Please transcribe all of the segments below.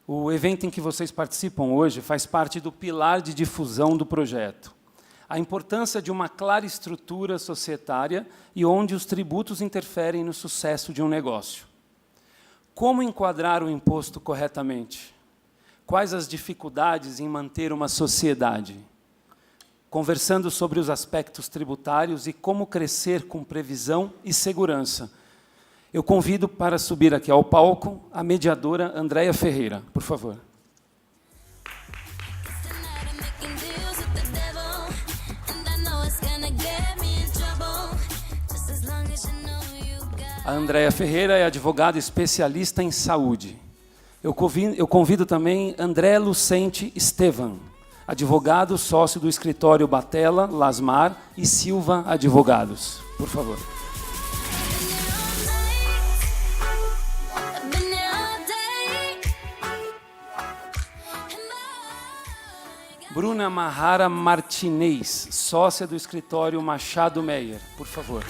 O evento em que vocês participam hoje faz parte do pilar de difusão do projeto. A importância de uma clara estrutura societária e onde os tributos interferem no sucesso de um negócio. Como enquadrar o imposto corretamente? Quais as dificuldades em manter uma sociedade? Conversando sobre os aspectos tributários e como crescer com previsão e segurança. Eu convido para subir aqui ao palco a mediadora Andréia Ferreira, por favor. A Andréia Ferreira é advogada especialista em saúde. Eu convido também André Lucente Estevan, advogado sócio do escritório Batella, Lasmar e Silva Advogados. Por favor. Bruna Mahara Martinez, sócia do escritório Machado Meyer. Por favor.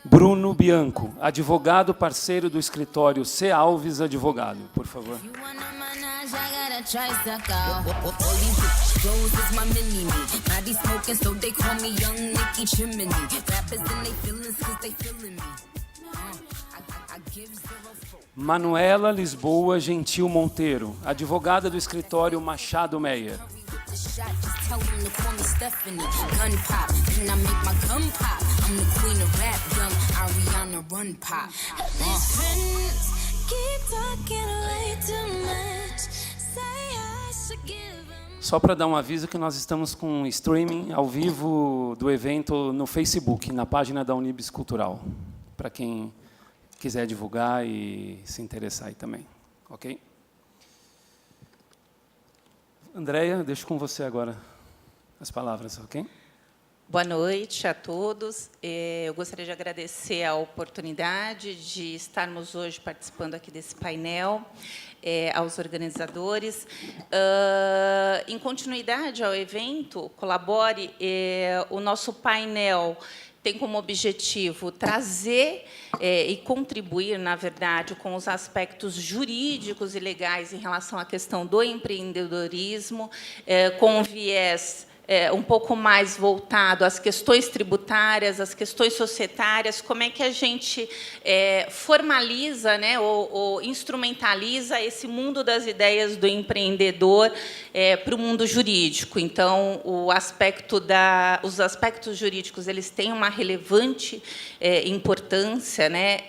Bruno Bianco, advogado parceiro do escritório C. Alves Advogado, por favor. Manuela Lisboa Gentil Monteiro, advogada do escritório Machado Meyer. Só para dar um aviso que nós estamos com streaming ao vivo do evento no Facebook, na página da Unibis Cultural, para quem quiser divulgar e se interessar aí também, ok? Andréia, deixo com você agora as palavras, ok? Boa noite a todos. Eu gostaria de agradecer a oportunidade de estarmos hoje participando aqui desse painel, aos organizadores. Em continuidade ao evento, colabore, o nosso painel tem como objetivo trazer e contribuir, na verdade, com os aspectos jurídicos e legais em relação à questão do empreendedorismo, com viés um pouco mais voltado às questões tributárias, às questões societárias, como é que a gente formaliza, né, ou instrumentaliza esse mundo das ideias do empreendedor para o mundo jurídico. Então, os aspectos jurídicos eles têm uma relevante importância, né,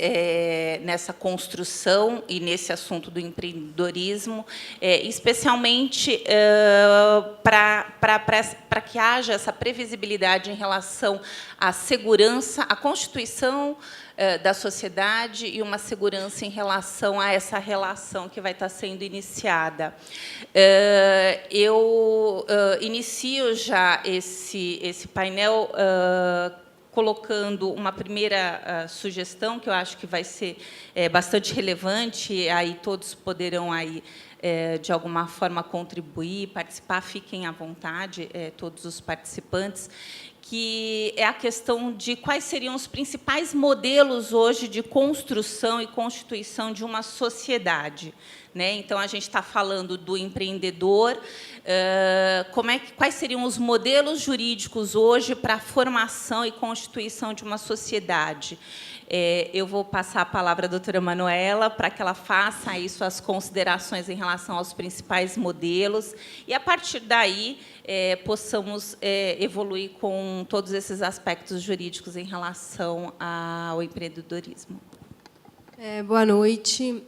nessa construção e nesse assunto do empreendedorismo, especialmente para que haja essa previsibilidade em relação à segurança, à constituição da sociedade e uma segurança em relação a essa relação que vai estar sendo iniciada. Eu inicio já esse painel colocando uma primeira sugestão, que eu acho que vai ser bastante relevante, e aí todos poderão aí, de alguma forma, contribuir, participar, fiquem à vontade, todos os participantes, que é a questão de quais seriam os principais modelos hoje de construção e constituição de uma sociedade, né? Então, a gente está falando do empreendedor, quais seriam os modelos jurídicos hoje para a formação e constituição de uma sociedade? Eu vou passar a palavra à doutora Manuela para que ela faça aí suas considerações em relação aos principais modelos e, a partir daí, possamos evoluir com todos esses aspectos jurídicos em relação ao empreendedorismo. Boa noite.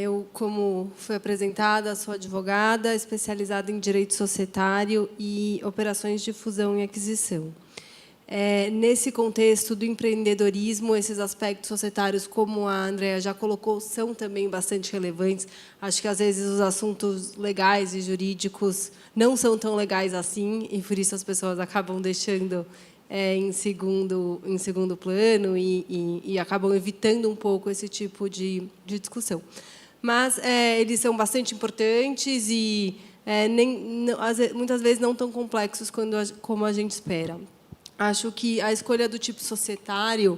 Eu, como foi apresentada, sou advogada especializada em direito societário e operações de fusão e aquisição. Nesse contexto do empreendedorismo, esses aspectos societários, como a Andréia já colocou, são também bastante relevantes. Acho que, às vezes, os assuntos legais e jurídicos não são tão legais assim, e, por isso, as pessoas acabam deixando em segundo plano e acabam evitando um pouco esse tipo de discussão. mas eles são bastante importantes e muitas vezes não tão complexos como a gente espera. Acho que a escolha do tipo societário,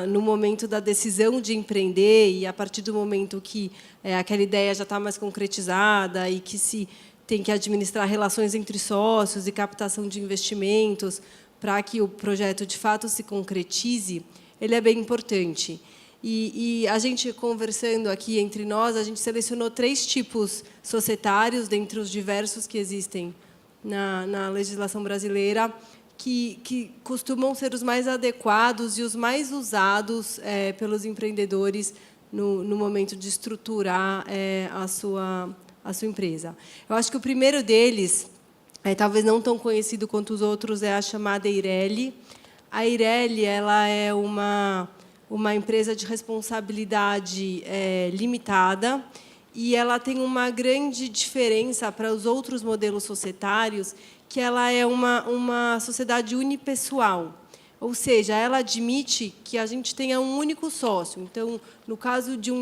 no momento da decisão de empreender, e a partir do momento que aquela ideia já está mais concretizada e que se tem que administrar relações entre sócios e captação de investimentos para que o projeto, de fato, se concretize, ele é bem importante. E a gente, conversando aqui entre nós, a gente selecionou 3 tipos societários, dentre os diversos que existem na legislação brasileira, que costumam ser os mais adequados e os mais usados pelos empreendedores no momento de estruturar a sua empresa. Eu acho que o primeiro deles, talvez não tão conhecido quanto os outros, é a chamada Eireli. A Eireli, ela é uma empresa de responsabilidade limitada, e ela tem uma grande diferença para os outros modelos societários, que ela é uma sociedade unipessoal, ou seja, ela admite que a gente tenha um único sócio. Então, no caso de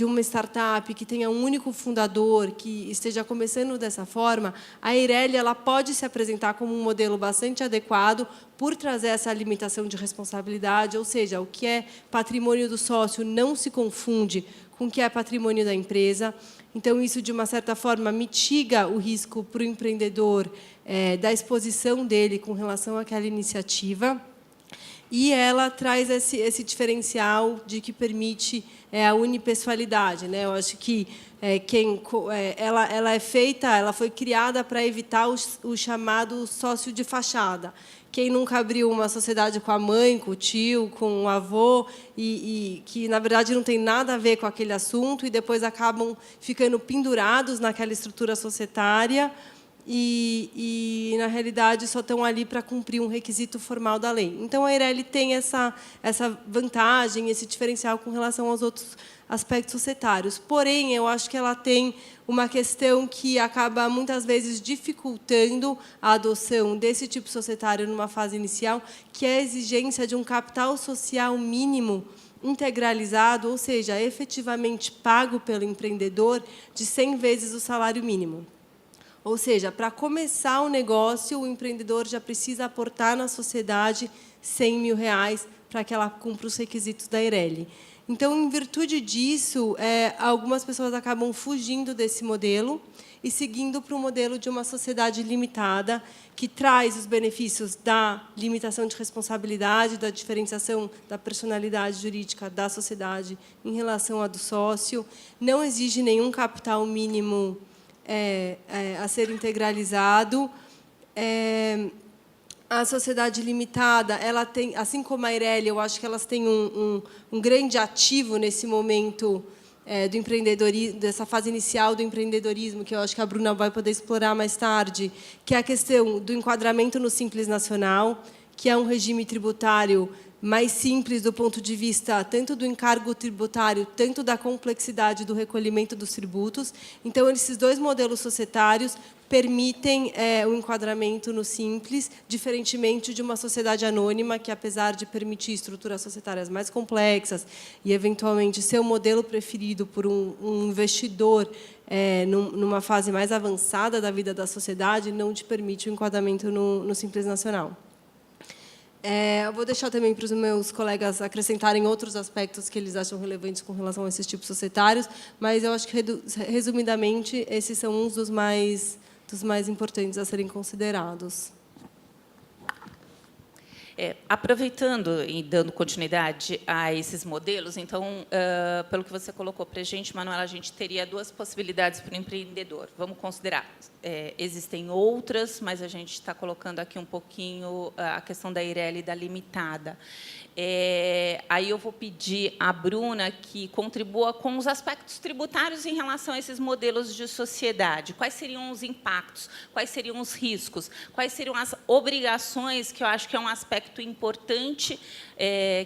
uma startup que tenha um único fundador, que esteja começando dessa forma, a Eireli ela pode se apresentar como um modelo bastante adequado por trazer essa limitação de responsabilidade, ou seja, o que é patrimônio do sócio não se confunde com o que é patrimônio da empresa. Então, isso, de uma certa forma, mitiga o risco para o empreendedor da exposição dele com relação àquela iniciativa. E ela traz esse diferencial de que permite a unipessoalidade, né? Eu acho que ela foi criada para evitar o chamado sócio de fachada. Quem nunca abriu uma sociedade com a mãe, com o tio, com o avô, e que, na verdade, não tem nada a ver com aquele assunto, e depois acabam ficando pendurados naquela estrutura societária, e na realidade, só estão ali para cumprir um requisito formal da lei. Então, a Eireli tem essa vantagem, esse diferencial com relação aos outros aspectos societários. Porém, eu acho que ela tem uma questão que acaba, muitas vezes, dificultando a adoção desse tipo societário numa fase inicial, que é a exigência de um capital social mínimo integralizado, ou seja, efetivamente pago pelo empreendedor, de 100 vezes o salário mínimo. Ou seja, para começar o negócio, o empreendedor já precisa aportar na sociedade R$100.000 para que ela cumpra os requisitos da Eireli. Então, em virtude disso, algumas pessoas acabam fugindo desse modelo e seguindo para o modelo de uma sociedade limitada, que traz os benefícios da limitação de responsabilidade, da diferenciação da personalidade jurídica da sociedade em relação à do sócio, não exige nenhum capital mínimo a ser integralizado. A sociedade limitada, ela tem, assim como a Eireli, eu acho que elas têm um grande ativo nesse momento do empreendedorismo, dessa fase inicial do empreendedorismo, que eu acho que a Bruna vai poder explorar mais tarde, que é a questão do enquadramento no Simples Nacional, que é um regime tributário mais simples do ponto de vista tanto do encargo tributário, tanto da complexidade do recolhimento dos tributos. Então, esses 2 modelos societários permitem o enquadramento no Simples, diferentemente de uma sociedade anônima, que, apesar de permitir estruturas societárias mais complexas e, eventualmente, ser o modelo preferido por um investidor numa fase mais avançada da vida da sociedade, não te permite o enquadramento no Simples Nacional. Eu vou deixar também para os meus colegas acrescentarem outros aspectos que eles acham relevantes com relação a esses tipos societários, mas eu acho que, resumidamente, esses são uns dos mais importantes a serem considerados. Aproveitando e dando continuidade a esses modelos, então, pelo que você colocou para a gente, Manuela, a gente teria 2 possibilidades para o empreendedor. Vamos considerar. Existem outras, mas a gente está colocando aqui um pouquinho a questão da Eireli e da limitada. Aí eu vou pedir à Bruna que contribua com os aspectos tributários em relação a esses modelos de sociedade. Quais seriam os impactos? Quais seriam os riscos? Quais seriam as obrigações, que eu acho que é um aspecto importante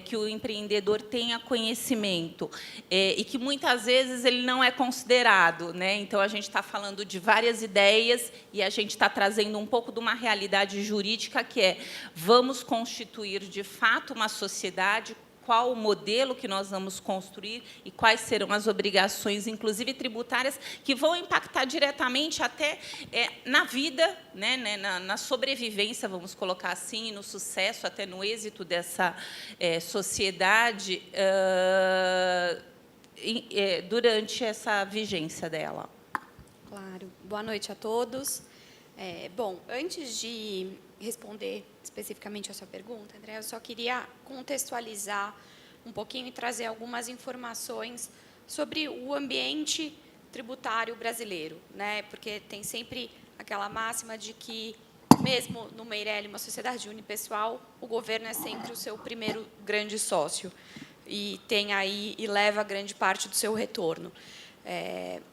que o empreendedor tenha conhecimento e que, muitas vezes, ele não é considerado, né? Então, a gente está falando de várias ideias e a gente está trazendo um pouco de uma realidade jurídica, que é: vamos constituir, de fato, uma sociedade. qual o modelo que nós vamos construir e quais serão as obrigações, inclusive tributárias, que vão impactar diretamente até na vida, né, na sobrevivência, vamos colocar assim, no sucesso, até no êxito dessa sociedade durante essa vigência dela. Claro. Boa noite a todos. Bom, antes de responder especificamente a sua pergunta, André, eu só queria contextualizar um pouquinho e trazer algumas informações sobre o ambiente tributário brasileiro, né? Porque tem sempre aquela máxima de que, mesmo no Meirelli, uma sociedade unipessoal, o governo é sempre o seu primeiro grande sócio e tem aí e leva grande parte do seu retorno.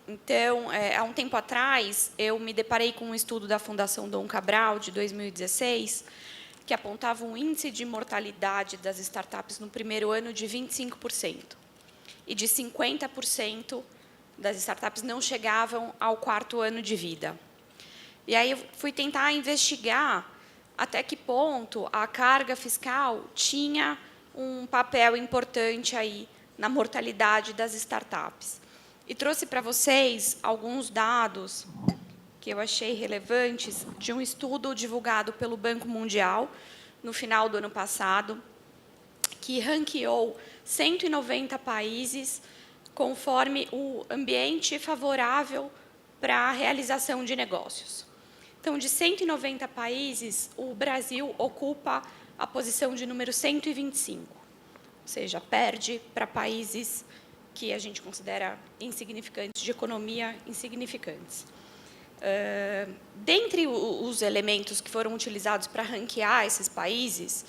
Então, há um tempo atrás, eu me deparei com um estudo da Fundação Dom Cabral, de 2016, que apontava um índice de mortalidade das startups no primeiro ano de 25%. E de 50% das startups não chegavam ao quarto ano de vida. E aí eu fui tentar investigar até que ponto a carga fiscal tinha um papel importante aí na mortalidade das startups. E trouxe para vocês alguns dados que eu achei relevantes de um estudo divulgado pelo Banco Mundial no final do ano passado, que ranqueou 190 países conforme o ambiente favorável para a realização de negócios. Então, de 190 países, o Brasil ocupa a posição de número 125, ou seja, perde para países que a gente considera insignificantes, de economia insignificantes. Dentre os elementos que foram utilizados para ranquear esses países,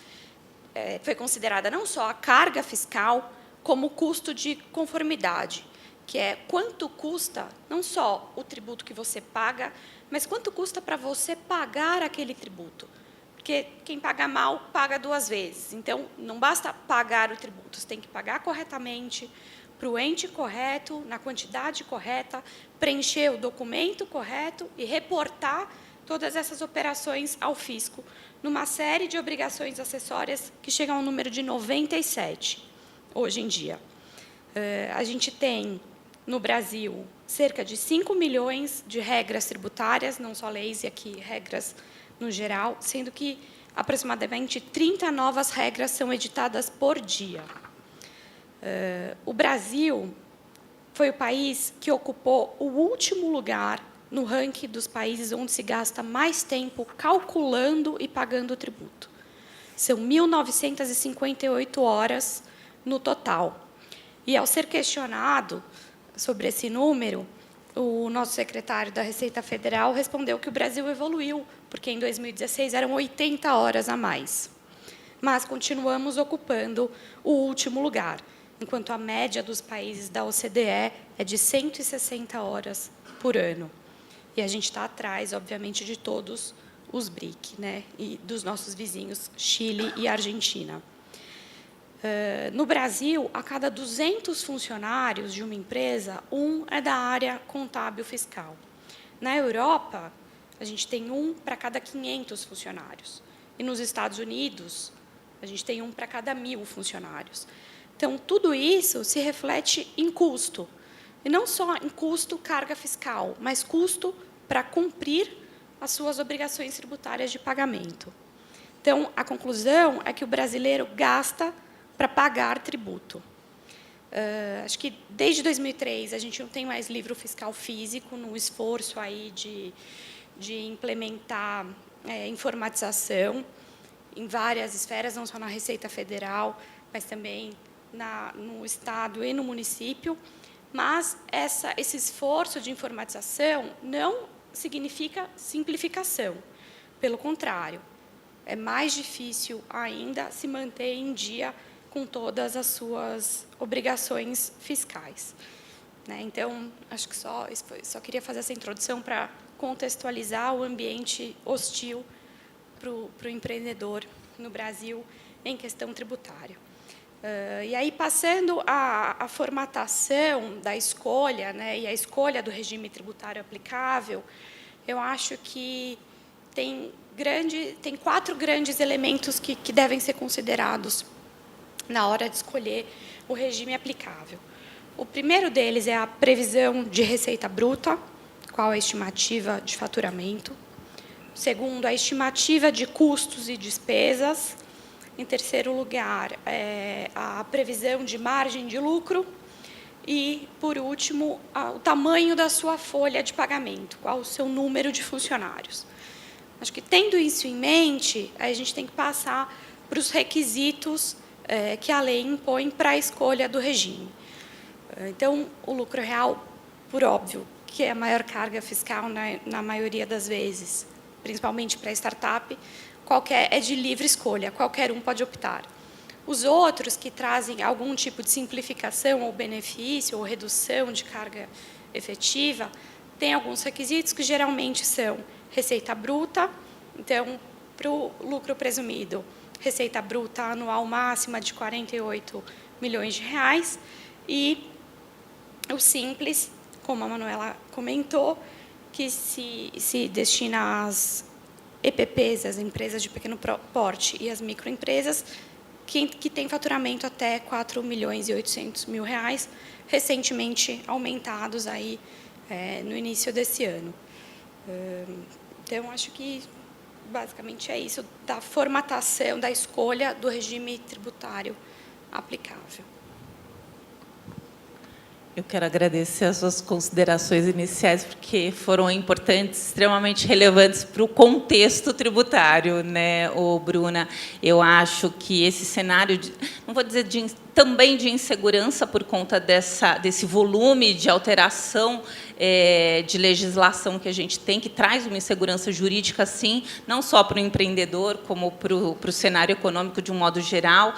foi considerada não só a carga fiscal, como o custo de conformidade, que é quanto custa não só o tributo que você paga, mas quanto custa para você pagar aquele tributo. Porque quem paga mal, paga duas vezes. Então, não basta pagar o tributo, você tem que pagar corretamente, para o ente correto, na quantidade correta, preencher o documento correto e reportar todas essas operações ao fisco, numa série de obrigações acessórias que chegam ao número de 97, hoje em dia. A gente tem, no Brasil, cerca de 5 milhões de regras tributárias, não só leis, e aqui regras no geral, sendo que aproximadamente 30 novas regras são editadas por dia. O Brasil foi o país que ocupou o último lugar no ranking dos países onde se gasta mais tempo calculando e pagando o tributo. São 1.958 horas no total. E, ao ser questionado sobre esse número, o nosso secretário da Receita Federal respondeu que o Brasil evoluiu, porque, em 2016, eram 80 horas a mais. Mas continuamos ocupando o último lugar, enquanto a média dos países da OCDE é de 160 horas por ano. E a gente está atrás, obviamente, de todos os BRIC, né, e dos nossos vizinhos, Chile e Argentina. No Brasil, a cada 200 funcionários de uma empresa, um é da área contábil fiscal. Na Europa, a gente tem um para cada 500 funcionários. E nos Estados Unidos, a gente tem um para cada 1.000 funcionários. Então, tudo isso se reflete em custo. E não só em custo carga fiscal, mas custo para cumprir as suas obrigações tributárias de pagamento. Então, a conclusão é que o brasileiro gasta para pagar tributo. Acho que, desde 2003, a gente não tem mais livro fiscal físico, no esforço aí de implementar informatização em várias esferas, não só na Receita Federal, mas também no Estado e no município. Mas esse esforço de informatização não significa simplificação. Pelo contrário, é mais difícil ainda se manter em dia com todas as suas obrigações fiscais. Então, acho que só queria fazer essa introdução para contextualizar o ambiente hostil para o empreendedor no Brasil em questão tributária. E aí, passando a formatação da escolha, e a escolha do regime tributário aplicável, eu acho que tem 4 grandes elementos que devem ser considerados na hora de escolher o regime aplicável. O primeiro deles é a previsão de receita bruta, qual é a estimativa de faturamento. O segundo, a estimativa de custos e despesas. Em terceiro lugar, a previsão de margem de lucro. E, por último, o tamanho da sua folha de pagamento, qual o seu número de funcionários. Acho que, tendo isso em mente, a gente tem que passar para os requisitos que a lei impõe para a escolha do regime. Então, o lucro real, por óbvio, que é a maior carga fiscal na maioria das vezes, principalmente para a startup, é de livre escolha, qualquer um pode optar. Os outros que trazem algum tipo de simplificação ou benefício ou redução de carga efetiva, têm alguns requisitos que geralmente são receita bruta, então, para o lucro presumido, receita bruta anual máxima de 48 milhões de reais, e o simples, como a Manuela comentou, que se destina às EPPs, as empresas de pequeno porte, e às microempresas, que têm faturamento até 4 milhões e 800 mil reais, recentemente aumentados aí, no início desse ano. Então, acho que, basicamente, é isso, da formatação, da escolha do regime tributário aplicável. Eu quero agradecer as suas considerações iniciais, porque foram importantes, extremamente relevantes para o contexto tributário, né, Bruna? Eu acho que esse cenário, não vou dizer também de insegurança por conta desse volume de alteração de legislação que a gente tem, que traz uma insegurança jurídica, sim, não só para o empreendedor, como para o cenário econômico de um modo geral,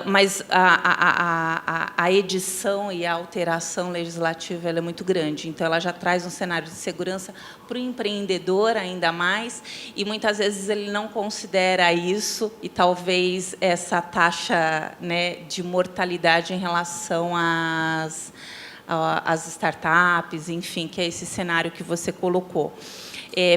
mas a edição e a alteração legislativa ela é muito grande. Então, ela já traz um cenário de segurança para o empreendedor ainda mais, e muitas vezes ele não considera isso, e talvez essa taxa, né, de mortalidade em relação às startups, enfim, que é esse cenário que você colocou.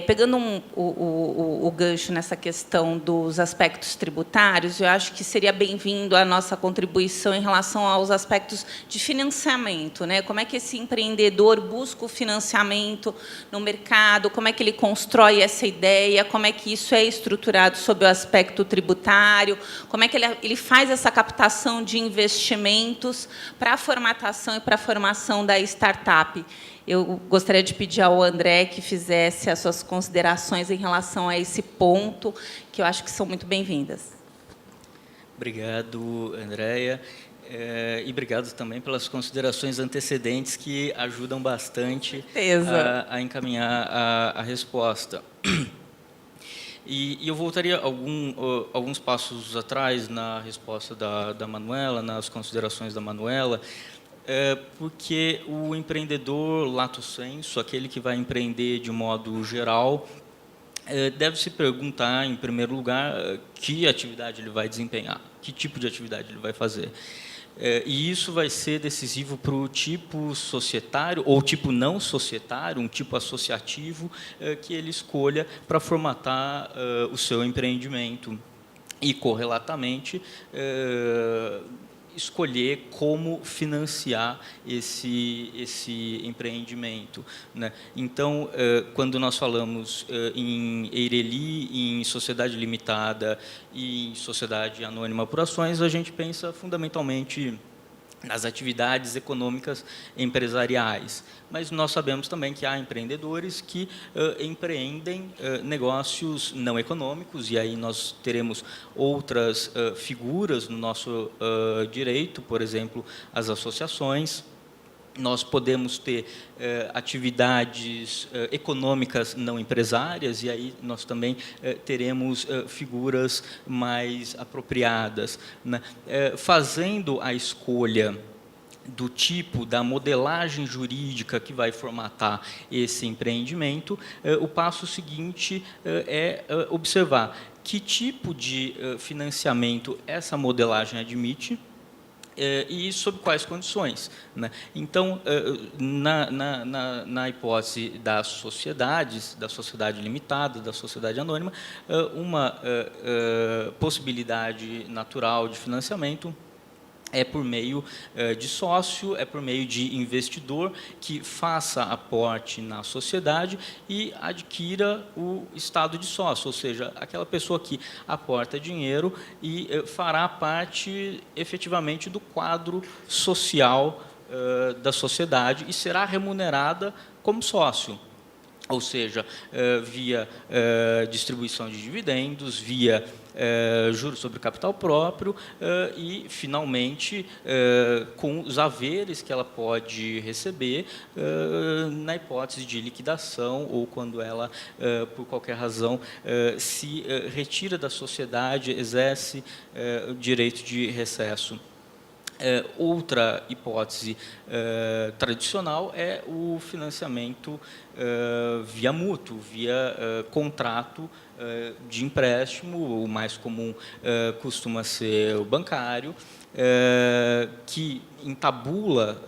Pegando o gancho nessa questão dos aspectos tributários, eu acho que seria bem-vindo a nossa contribuição em relação aos aspectos de financiamento, né? Como é que esse empreendedor busca o financiamento no mercado, como é que ele constrói essa ideia, como é que isso é estruturado sob o aspecto tributário, como é que ele faz essa captação de investimentos para a formatação e para a formação da startup. Eu gostaria de pedir ao André que fizesse as suas considerações em relação a esse ponto, que eu acho que são muito bem-vindas. Obrigado, Andréia. E obrigado também pelas considerações antecedentes, que ajudam bastante a encaminhar a resposta. E eu voltaria alguns passos atrás na resposta da Manuela, nas considerações da Manuela, porque o empreendedor lato sensu, aquele que vai empreender de modo geral, deve se perguntar, em primeiro lugar, que atividade ele vai desempenhar, que tipo de atividade ele vai fazer. E isso vai ser decisivo para o tipo societário ou tipo não societário, um tipo associativo, que ele escolha para formatar o seu empreendimento. E, correlatamente, escolher como financiar esse empreendimento, né? Então, quando nós falamos em EIRELI, em sociedade limitada e em sociedade anônima por ações, a gente pensa fundamentalmente nas atividades econômicas empresariais. Mas nós sabemos também que há empreendedores que empreendem negócios não econômicos, e aí nós teremos outras figuras no nosso direito, por exemplo, as associações. Nós podemos ter atividades econômicas não empresárias, e aí nós também teremos figuras mais apropriadas, né? Fazendo a escolha do tipo, da modelagem jurídica que vai formatar esse empreendimento, o passo seguinte é observar que tipo de financiamento essa modelagem admite, e sob quais condições, né? Então, na hipótese das sociedades, da sociedade limitada, da sociedade anônima, uma possibilidade natural de financiamento é por meio de sócio, é por meio de investidor que faça aporte na sociedade e adquira o estado de sócio, ou seja, aquela pessoa que aporta dinheiro e fará parte efetivamente do quadro social da sociedade e será remunerada como sócio. Ou seja, via distribuição de dividendos, via juros sobre capital próprio e, finalmente, com os haveres que ela pode receber na hipótese de liquidação ou quando ela, por qualquer razão, se retira da sociedade, exerce o direito de recesso. Outra hipótese tradicional é o financiamento via mútuo, via contrato de empréstimo. O mais comum costuma ser o bancário, que entabula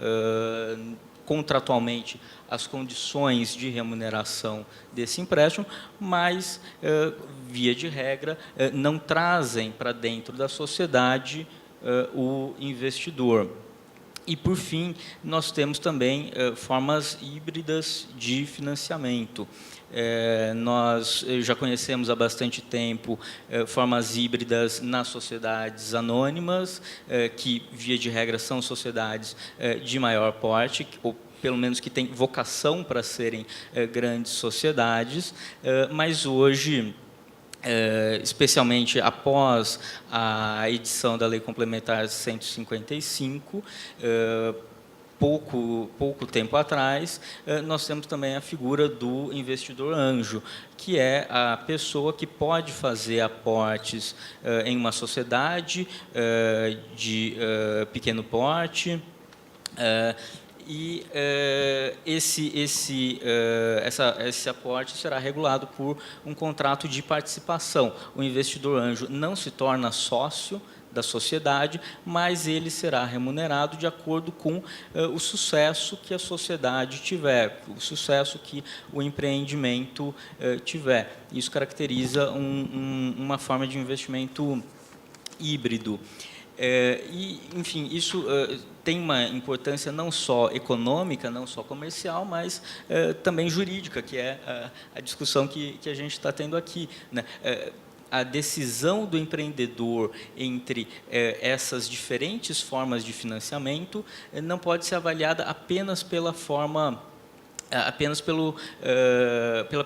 contratualmente as condições de remuneração desse empréstimo, mas, via de regra, não trazem para dentro da sociedade o investidor. E, por fim, nós temos também formas híbridas de financiamento. Nós já conhecemos há bastante tempo formas híbridas nas sociedades anônimas, que, via de regra, são sociedades de maior porte, ou pelo menos que têm vocação para serem grandes sociedades, mas hoje, especialmente após a edição da Lei Complementar 155, pouco tempo atrás, nós temos também a figura do investidor anjo, que é a pessoa que pode fazer aportes em uma sociedade de pequeno porte, e esse aporte será regulado por um contrato de participação. O investidor anjo não se torna sócio da sociedade, mas ele será remunerado de acordo com o sucesso que a sociedade tiver, o sucesso que o empreendimento tiver. Isso caracteriza uma forma de investimento híbrido. Enfim, isso tem uma importância não só econômica, não só comercial, mas também jurídica, que é a discussão que a gente está tendo aqui, né? A decisão do empreendedor entre essas diferentes formas de financiamento não pode ser avaliada apenas pela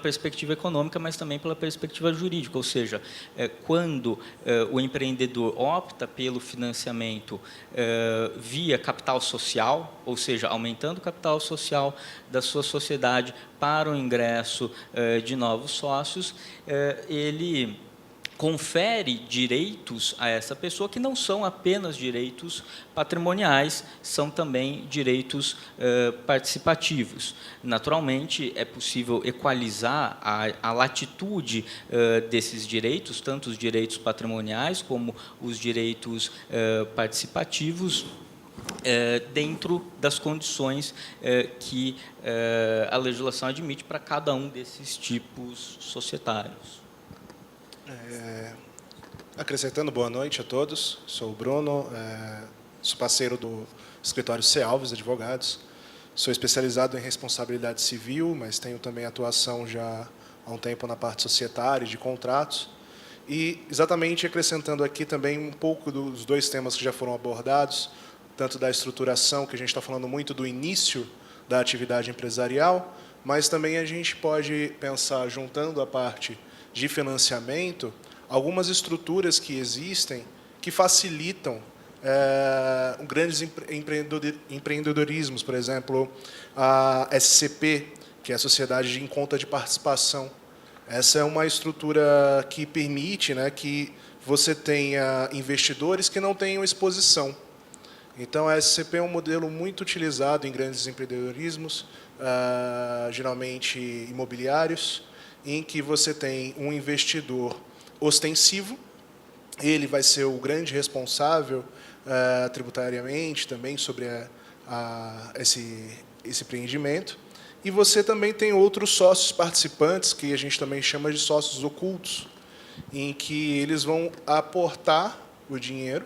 perspectiva econômica, mas também pela perspectiva jurídica, ou seja, quando o empreendedor opta pelo financiamento via capital social, ou seja, aumentando o capital social da sua sociedade para o ingresso de novos sócios, ele confere direitos a essa pessoa que não são apenas direitos patrimoniais, são também direitos participativos. Naturalmente, é possível equalizar a latitude desses direitos, tanto os direitos patrimoniais como os direitos participativos, dentro das condições que a legislação admite para cada um desses tipos societários. Acrescentando, boa noite a todos. Sou o Bruno, sou parceiro do escritório C. Alves Advogados. Sou especializado em responsabilidade civil, mas tenho também atuação já há um tempo na parte societária, de contratos. E, exatamente, acrescentando aqui também um pouco dos dois temas que já foram abordados, tanto da estruturação, que a gente está falando muito do início da atividade empresarial, mas também a gente pode pensar, juntando a parte de financiamento, algumas estruturas que existem que facilitam grandes empreendedorismos, por exemplo, a SCP, que é a Sociedade de Conta de Participação. Essa é uma estrutura que permite, né, que você tenha investidores que não tenham exposição. Então, a SCP é um modelo muito utilizado em grandes empreendedorismos, geralmente imobiliários, em que você tem um investidor ostensivo, ele vai ser o grande responsável tributariamente também sobre esse empreendimento. E você também tem outros sócios participantes, que a gente também chama de sócios ocultos, em que eles vão aportar o dinheiro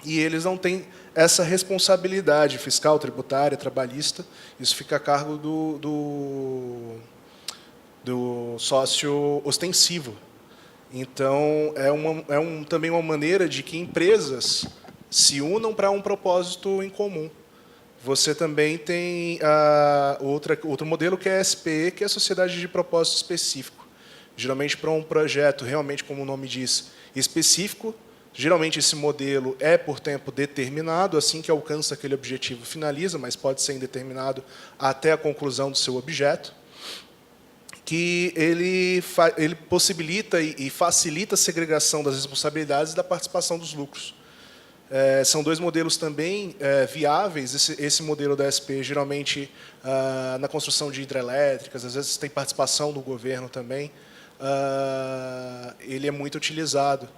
e eles não têm essa responsabilidade fiscal, tributária, trabalhista. Isso fica a cargo do sócio ostensivo. Então, também uma maneira de que empresas se unam para um propósito em comum. Você também tem outro modelo, que é a SPE, que é a Sociedade de Propósito Específico. Geralmente, para um projeto, realmente, como o nome diz, específico, geralmente esse modelo é por tempo determinado, assim que alcança aquele objetivo, finaliza, mas pode ser indeterminado até a conclusão do seu objeto, que ele possibilita e facilita a segregação das responsabilidades e da participação dos lucros. São dois modelos também viáveis. Esse modelo da SP, geralmente, na construção de hidrelétricas, às vezes tem participação do governo também, ele é muito utilizado.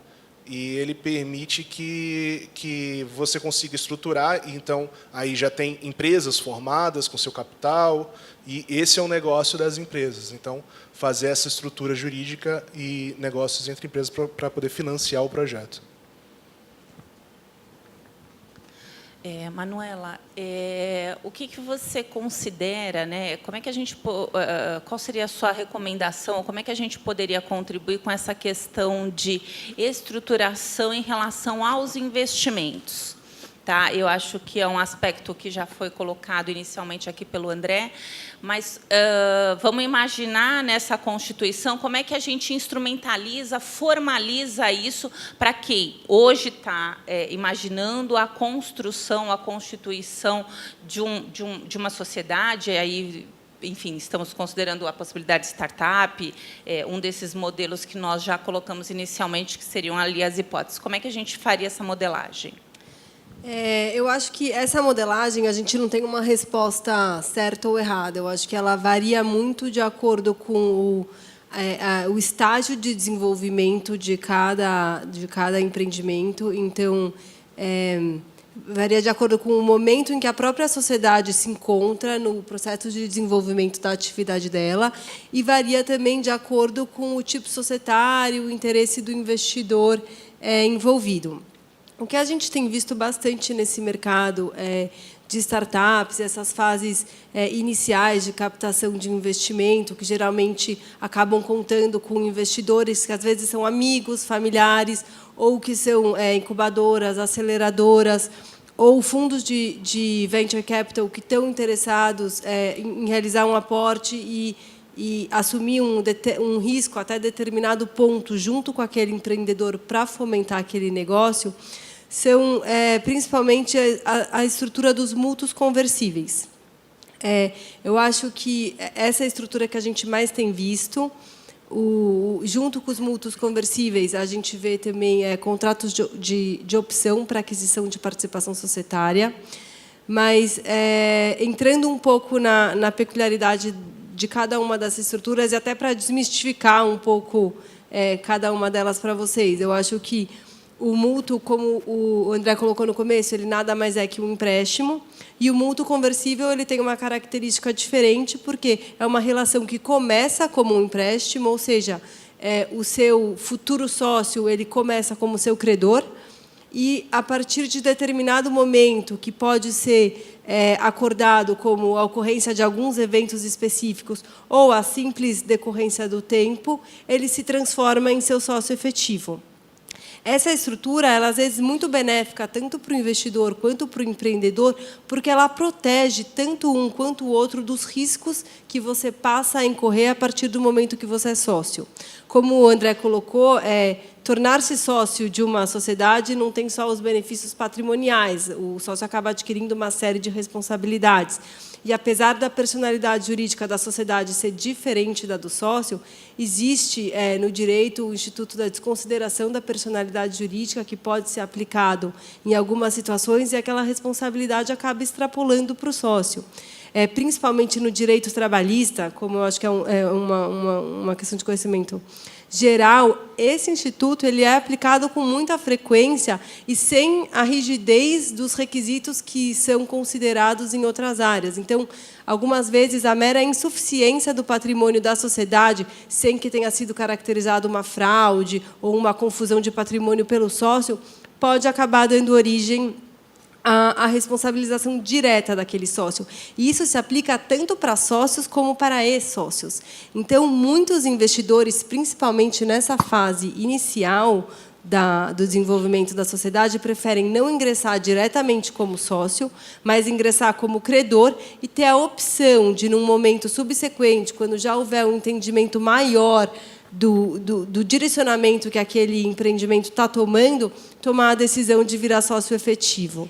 E ele permite que você consiga estruturar, e então aí já tem empresas formadas com seu capital, e esse é o negócio das empresas. Então, fazer essa estrutura jurídica e negócios entre empresas para poder financiar o projeto. Manuela, o que você considera, né? Como é que a gente, qual seria a sua recomendação? Como é que a gente poderia contribuir com essa questão de estruturação em relação aos investimentos? Tá? Eu acho que é um aspecto que já foi colocado inicialmente aqui pelo André, mas vamos imaginar nessa Constituição como é que a gente instrumentaliza, formaliza isso para quem hoje está imaginando a construção, a constituição de uma sociedade, aí, enfim, estamos considerando a possibilidade de startup, um desses modelos que nós já colocamos inicialmente, que seriam ali as hipóteses. Como é que a gente faria essa modelagem? Eu acho que essa modelagem, a gente não tem uma resposta certa ou errada. Eu acho que ela varia muito de acordo com o estágio de desenvolvimento de cada empreendimento. Então, varia de acordo com o momento em que a própria sociedade se encontra no processo de desenvolvimento da atividade dela, e varia também de acordo com o tipo societário, o interesse do investidor envolvido. O que a gente tem visto bastante nesse mercado de startups, essas fases iniciais de captação de investimento, que geralmente acabam contando com investidores que, às vezes, são amigos, familiares, ou que são incubadoras, aceleradoras, ou fundos de venture capital que estão interessados em realizar um aporte e assumir um risco até determinado ponto junto com aquele empreendedor para fomentar aquele negócio, são principalmente a estrutura dos mútuos conversíveis. Eu acho que essa é a estrutura que a gente mais tem visto. Junto com os mútuos conversíveis, a gente vê também contratos de opção para aquisição de participação societária. Mas, entrando um pouco na peculiaridade de cada uma dessas estruturas, e até para desmistificar um pouco cada uma delas para vocês, eu acho que o mútuo, como o André colocou no começo, ele nada mais é que um empréstimo, e o mútuo conversível ele tem uma característica diferente, porque é uma relação que começa como um empréstimo, ou seja, o seu futuro sócio ele começa como seu credor, e, a partir de determinado momento, que pode ser acordado como a ocorrência de alguns eventos específicos ou a simples decorrência do tempo, ele se transforma em seu sócio efetivo. Essa estrutura, ela, às vezes, é muito benéfica tanto para o investidor quanto para o empreendedor, porque ela protege tanto um quanto o outro dos riscos que você passa a incorrer a partir do momento que você é sócio. Como o André colocou, tornar-se sócio de uma sociedade não tem só os benefícios patrimoniais, o sócio acaba adquirindo uma série de responsabilidades. E, apesar da personalidade jurídica da sociedade ser diferente da do sócio, existe no direito o Instituto da Desconsideração da Personalidade Jurídica, que pode ser aplicado em algumas situações, e aquela responsabilidade acaba extrapolando para o sócio. Principalmente no direito trabalhista, como eu acho que é uma questão de conhecimento geral, esse instituto ele é aplicado com muita frequência e sem a rigidez dos requisitos que são considerados em outras áreas. Então, algumas vezes, a mera insuficiência do patrimônio da sociedade, sem que tenha sido caracterizado uma fraude ou uma confusão de patrimônio pelo sócio, pode acabar dando origem à responsabilização direta daquele sócio. E isso se aplica tanto para sócios como para ex-sócios. Então, muitos investidores, principalmente nessa fase inicial do desenvolvimento da sociedade, preferem não ingressar diretamente como sócio, mas ingressar como credor e ter a opção de, num momento subsequente, quando já houver um entendimento maior do direcionamento que aquele empreendimento está tomando, tomar a decisão de virar sócio efetivo.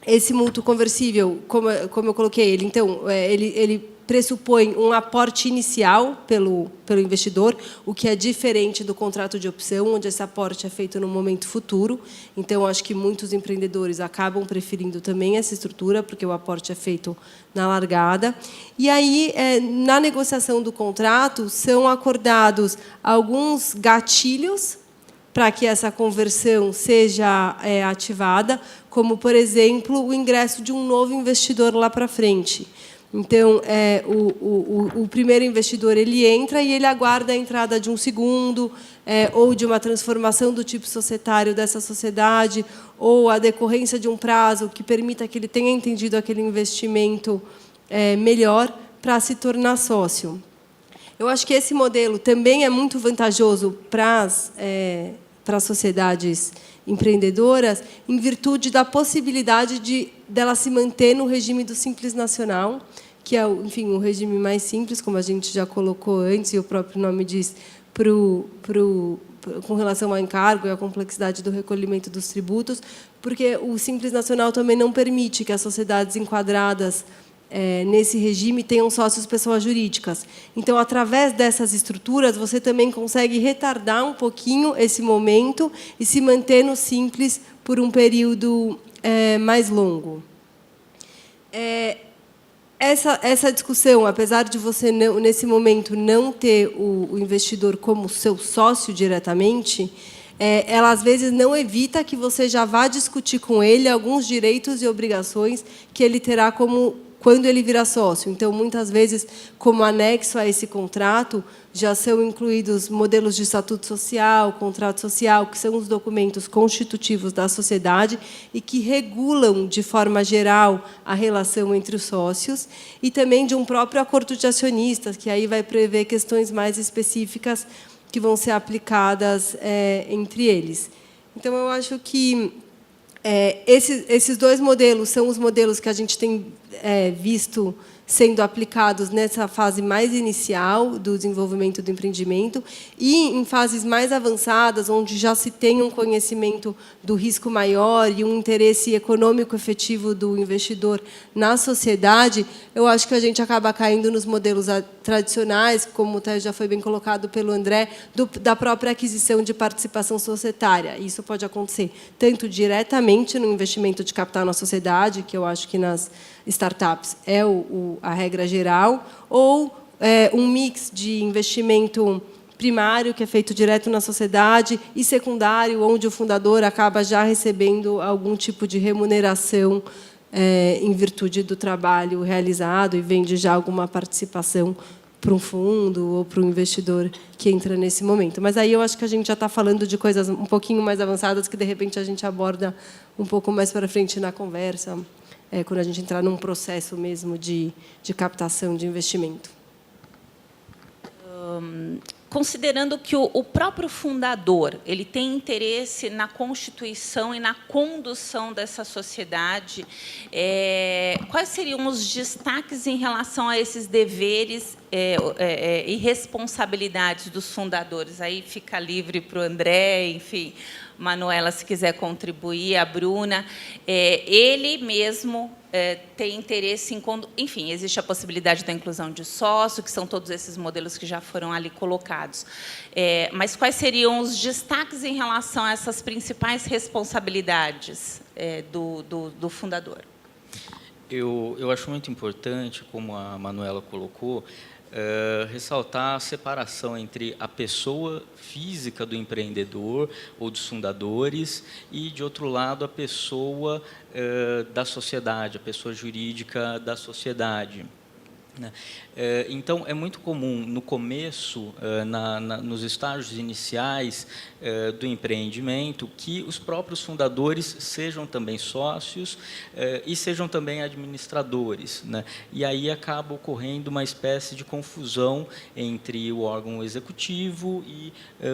Esse mútuo conversível, como eu coloquei ele, então, ele pressupõe um aporte inicial pelo investidor, o que é diferente do contrato de opção, onde esse aporte é feito no momento futuro. Então, acho que muitos empreendedores acabam preferindo também essa estrutura, porque o aporte é feito na largada. E aí, na negociação do contrato, são acordados alguns gatilhos para que essa conversão seja ativada, como, por exemplo, o ingresso de um novo investidor lá para frente. Então, o primeiro investidor ele entra e ele aguarda a entrada de um segundo, ou de uma transformação do tipo societário dessa sociedade, ou a decorrência de um prazo que permita que ele tenha entendido aquele investimento melhor para se tornar sócio. Eu acho que esse modelo também é muito vantajoso para as sociedades empreendedoras, em virtude da possibilidade dela se manter no regime do Simples Nacional, que é, enfim, um regime mais simples, como a gente já colocou antes, e o próprio nome diz, com relação ao encargo e à complexidade do recolhimento dos tributos, porque o Simples Nacional também não permite que as sociedades enquadradas nesse regime tenham sócios pessoas jurídicas. Então, através dessas estruturas, você também consegue retardar um pouquinho esse momento e se manter no Simples por um período mais longo. Essa discussão, apesar de você, nesse momento, não ter o investidor como seu sócio diretamente, ela, às vezes, não evita que você já vá discutir com ele alguns direitos e obrigações que ele terá quando ele virar sócio. Então, muitas vezes, como anexo a esse contrato, já são incluídos modelos de estatuto social, contrato social, que são os documentos constitutivos da sociedade e que regulam, de forma geral, a relação entre os sócios, e também de um próprio acordo de acionistas, que aí vai prever questões mais específicas que vão ser aplicadas entre eles. Então, eu acho que esses dois modelos são os modelos que a gente tem visto sendo aplicados nessa fase mais inicial do desenvolvimento do empreendimento, e em fases mais avançadas, onde já se tem um conhecimento do risco maior e um interesse econômico efetivo do investidor na sociedade, eu acho que a gente acaba caindo nos modelos tradicionais, como até já foi bem colocado pelo André, da própria aquisição de participação societária. Isso pode acontecer tanto diretamente no investimento de capital na sociedade, que eu acho que nas startups é a regra geral, ou um mix de investimento primário, que é feito direto na sociedade, e secundário, onde o fundador acaba já recebendo algum tipo de remuneração em virtude do trabalho realizado e vende já alguma participação para um fundo ou para um investidor que entra nesse momento. Mas aí eu acho que a gente já está falando de coisas um pouquinho mais avançadas que, de repente, a gente aborda um pouco mais para frente na conversa, quando a gente entrar num processo mesmo de captação de investimento. Considerando que o próprio fundador ele tem interesse na constituição e na condução dessa sociedade, quais seriam os destaques em relação a esses deveres e responsabilidades dos fundadores? Aí fica livre para o André, enfim, Manuela, se quiser contribuir, a Bruna. Ele mesmo tem interesse em... Enfim, existe a possibilidade da inclusão de sócio, que são todos esses modelos que já foram ali colocados. Mas quais seriam os destaques em relação a essas principais responsabilidades do fundador? Eu acho muito importante, como a Manuela colocou, ressaltar a separação entre a pessoa física do empreendedor ou dos fundadores e, de outro lado, a pessoa da sociedade, a pessoa jurídica da sociedade. Então, é muito comum, no começo, nos estágios iniciais do empreendimento, que os próprios fundadores sejam também sócios e sejam também administradores, né? E aí acaba ocorrendo uma espécie de confusão entre o órgão executivo e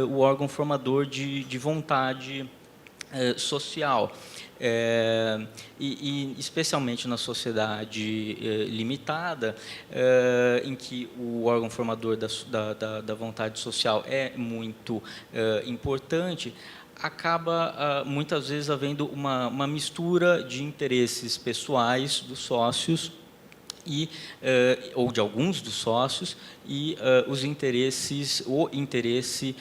o órgão formador de vontade social. E especialmente na sociedade limitada, em que o órgão formador da vontade social é muito importante, acaba muitas vezes havendo uma mistura de interesses pessoais dos sócios ou de alguns dos sócios e o interesse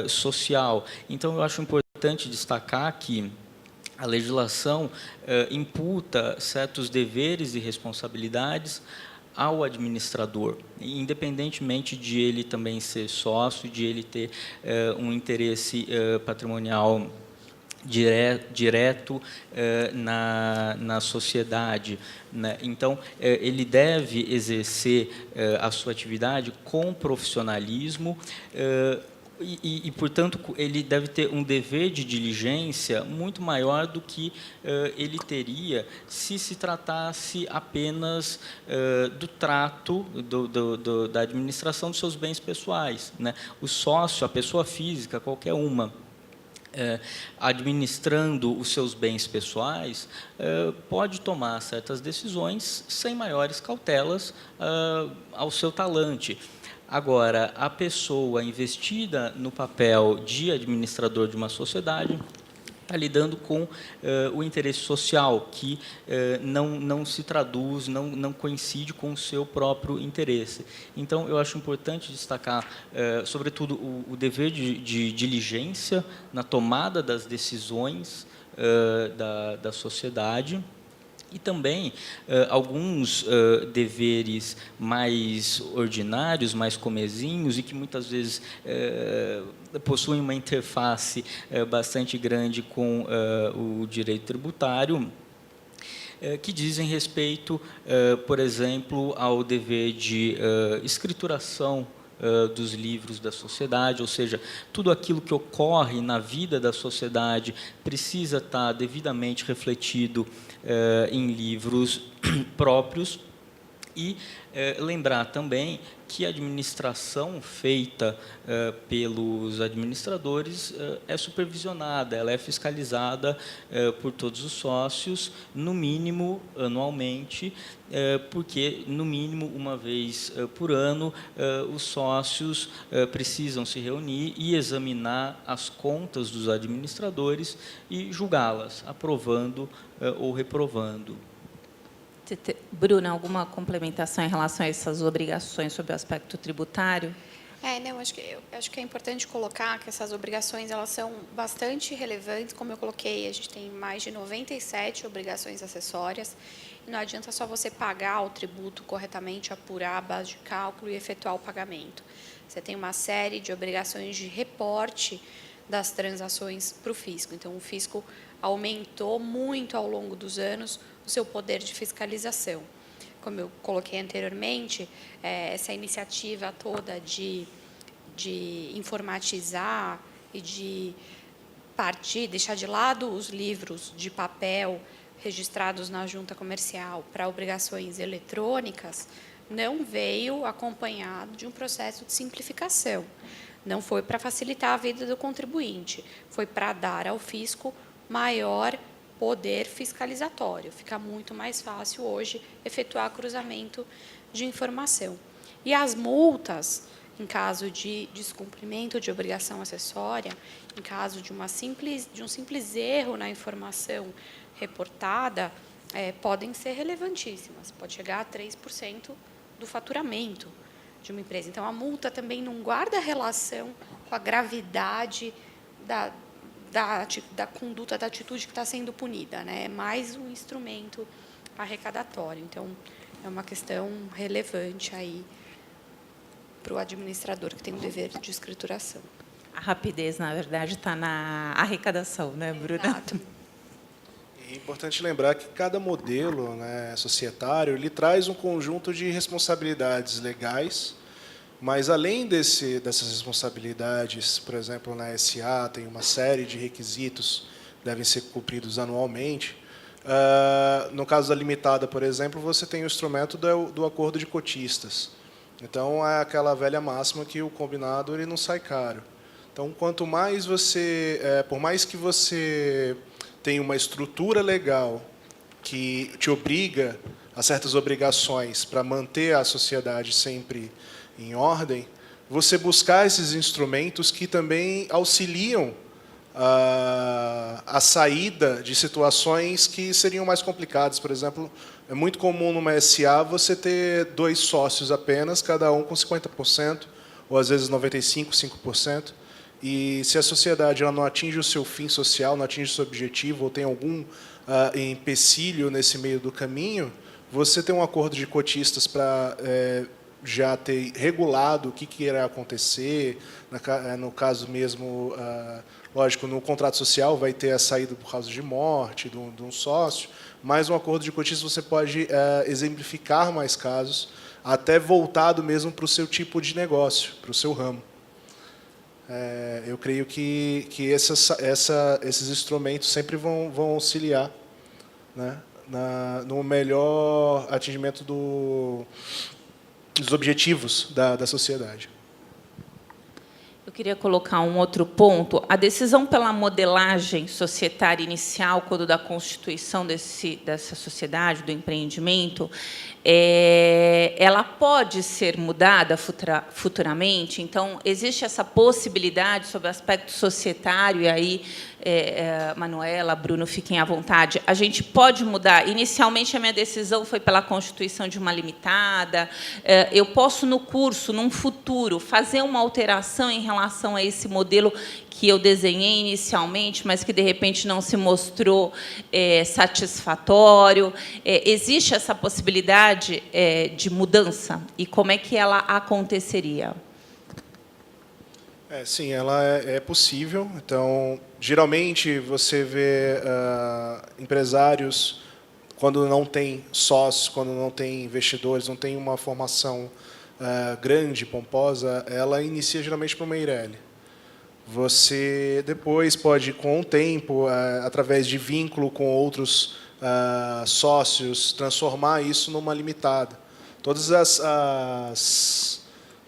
social. Então, eu acho importante destacar que a legislação imputa certos deveres e responsabilidades ao administrador, independentemente de ele também ser sócio, de ele ter um interesse patrimonial direto na sociedade, né? Então, ele deve exercer a sua atividade com profissionalismo e, portanto, ele deve ter um dever de diligência muito maior do que ele teria se tratasse apenas do trato da administração dos seus bens pessoais, né? O sócio, a pessoa física, qualquer uma, administrando os seus bens pessoais, pode tomar certas decisões sem maiores cautelas ao seu talante. Agora, a pessoa investida no papel de administrador de uma sociedade está lidando com o interesse social, que não se traduz, não coincide com o seu próprio interesse. Então, eu acho importante destacar, sobretudo, o dever de diligência na tomada das decisões da sociedade, e também alguns deveres mais ordinários, mais comezinhos, e que muitas vezes possuem uma interface bastante grande com o direito tributário, que dizem respeito, por exemplo, ao dever de escrituração dos livros da sociedade, ou seja, tudo aquilo que ocorre na vida da sociedade precisa estar devidamente refletido em livros próprios. E lembrar também que a administração feita pelos administradores é supervisionada, ela é fiscalizada por todos os sócios, no mínimo anualmente, porque, no mínimo, uma vez por ano, os sócios precisam se reunir e examinar as contas dos administradores e julgá-las, aprovando ou reprovando. Bruna, alguma complementação em relação a essas obrigações sobre o aspecto tributário? Não, acho que é importante colocar que essas obrigações elas são bastante relevantes. Como eu coloquei, a gente tem mais de 97 obrigações acessórias. E não adianta só você pagar o tributo corretamente, apurar a base de cálculo e efetuar o pagamento. Você tem uma série de obrigações de reporte das transações para o fisco. Então, o fisco aumentou muito ao longo dos anos o seu poder de fiscalização. Como eu coloquei anteriormente, essa iniciativa toda de informatizar e de deixar de lado os livros de papel registrados na junta comercial para obrigações eletrônicas, não veio acompanhado de um processo de simplificação. Não foi para facilitar a vida do contribuinte, foi para dar ao fisco maior poder fiscalizatório. Fica muito mais fácil hoje efetuar cruzamento de informação. E as multas, em caso de descumprimento de obrigação acessória, em caso de um simples erro na informação reportada, podem ser relevantíssimas. Pode chegar a 3% do faturamento de uma empresa. Então, a multa também não guarda relação com a gravidade da conduta, da atitude que está sendo punida, né? É mais um instrumento arrecadatório. Então, é uma questão relevante aí o administrador, que tem o dever de escrituração. A rapidez, na verdade, está na arrecadação, né, Bruna? Exato. É importante lembrar que cada modelo, né, societário ele traz um conjunto de responsabilidades legais, mas, além dessas responsabilidades, por exemplo, na SA tem uma série de requisitos que devem ser cumpridos anualmente. No caso da limitada, por exemplo, você tem o instrumento do acordo de cotistas. Então, é aquela velha máxima que o combinado ele não sai caro. Então, quanto mais por mais que você tenha uma estrutura legal que te obriga a certas obrigações para manter a sociedade sempre em ordem, você buscar esses instrumentos que também auxiliam a saída de situações que seriam mais complicadas. Por exemplo, é muito comum numa SA você ter 2 sócios apenas, cada um com 50%, ou às vezes 95%, 5%. E se a sociedade ela não atinge o seu fim social, não atinge o seu objetivo, ou tem algum empecilho nesse meio do caminho, você tem um acordo de cotistas para já ter regulado o que irá acontecer. No caso mesmo, lógico, no contrato social vai ter a saída por causa de morte de um sócio, mas um acordo de cotistas você pode exemplificar mais casos, até voltado mesmo para o seu tipo de negócio, para o seu ramo. Eu creio que esses instrumentos sempre vão auxiliar, né, no melhor atingimento dos objetivos da sociedade. Eu queria colocar um outro ponto. A decisão pela modelagem societária inicial, quando da constituição dessa sociedade, do empreendimento, ela pode ser mudada futuramente? Então, existe essa possibilidade sobre o aspecto societário, e aí, Manuela, Bruno, fiquem à vontade. A gente pode mudar. Inicialmente, a minha decisão foi pela constituição de uma limitada. Eu posso, no curso, num futuro, fazer uma alteração em relação a esse modelo que eu desenhei inicialmente, mas que, de repente, não se mostrou satisfatório. Existe essa possibilidade de mudança? E como é que ela aconteceria? Sim, ela é possível. Então, geralmente, você vê empresários, quando não tem sócios, quando não tem investidores, não tem uma formação grande, pomposa, ela inicia geralmente para uma EIRELI. Você depois pode, com o tempo, através de vínculo com outros sócios, transformar isso numa limitada. Todos os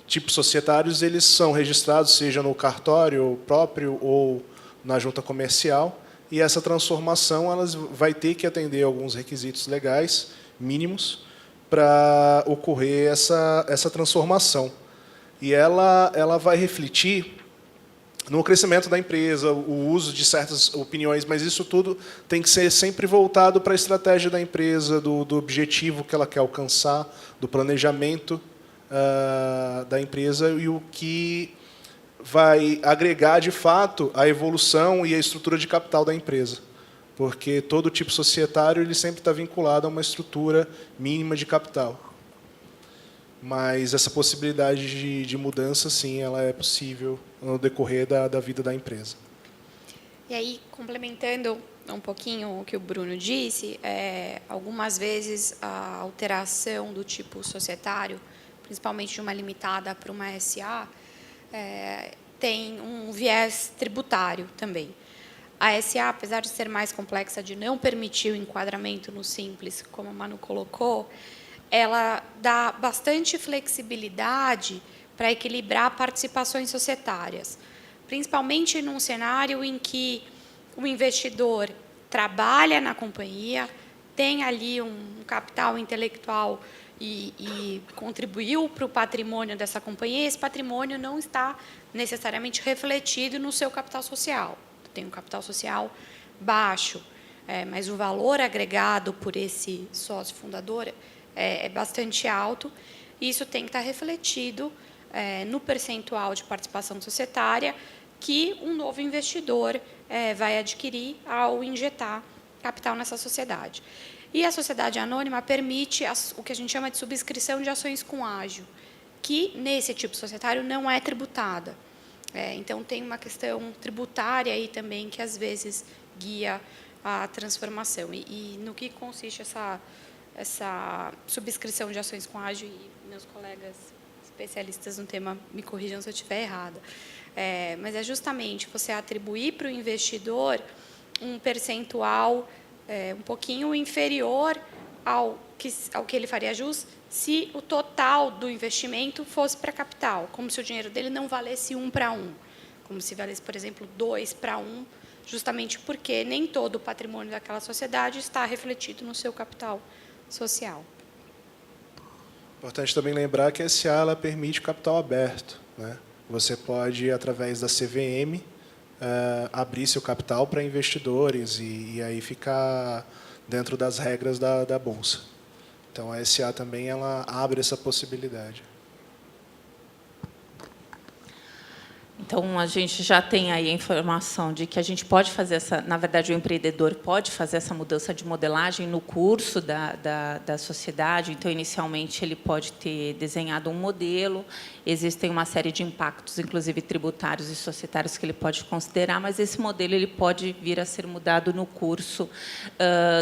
tipos societários eles são registrados, seja no cartório próprio ou na junta comercial, e essa transformação ela vai ter que atender alguns requisitos legais mínimos para ocorrer essa transformação. E ela vai refletir no crescimento da empresa, o uso de certas opiniões, mas isso tudo tem que ser sempre voltado para a estratégia da empresa, do objetivo que ela quer alcançar, do planejamento da empresa e o que vai agregar, de fato, a evolução e a estrutura de capital da empresa. Porque todo tipo societário ele sempre está vinculado a uma estrutura mínima de capital. Mas essa possibilidade de mudança, sim, ela é possível no decorrer da vida da empresa. E aí, complementando um pouquinho o que o Bruno disse, algumas vezes a alteração do tipo societário, principalmente de uma limitada para uma SA, tem um viés tributário também. A SA, apesar de ser mais complexa, de não permitir o enquadramento no simples, como a Manu colocou, ela dá bastante flexibilidade para equilibrar participações societárias, principalmente num cenário em que o investidor trabalha na companhia, tem ali um capital intelectual e contribuiu para o patrimônio dessa companhia, esse patrimônio não está necessariamente refletido no seu capital social. Tem um capital social baixo, mas o valor agregado por esse sócio fundador é bastante alto, e isso tem que estar refletido no percentual de participação societária que um novo investidor vai adquirir ao injetar capital nessa sociedade. E a sociedade anônima permite o que a gente chama de subscrição de ações com ágio, que, nesse tipo societário, não é tributada. Então, tem uma questão tributária aí também que, às vezes, guia a transformação. E no que consiste essa subscrição de ações com ágio, e meus colegas especialistas no tema me corrijam se eu estiver errada. Mas é justamente você atribuir para o investidor um percentual um pouquinho inferior ao que ele faria jus se o total do investimento fosse para capital, como se o dinheiro dele não valesse 1 para 1, como se valesse, por exemplo, 2 para 1, justamente porque nem todo o patrimônio daquela sociedade está refletido no seu capital social. Importante também lembrar que a SA ela permite capital aberto, né? Você pode, através da CVM, abrir seu capital para investidores e aí ficar dentro das regras da Bolsa. Então, a SA também ela abre essa possibilidade. Então, a gente já tem aí a informação de que a gente pode fazer na verdade, o empreendedor pode fazer essa mudança de modelagem no curso da sociedade. Então, inicialmente, ele pode ter desenhado um modelo, existem uma série de impactos, inclusive tributários e societários, que ele pode considerar, mas esse modelo ele pode vir a ser mudado no curso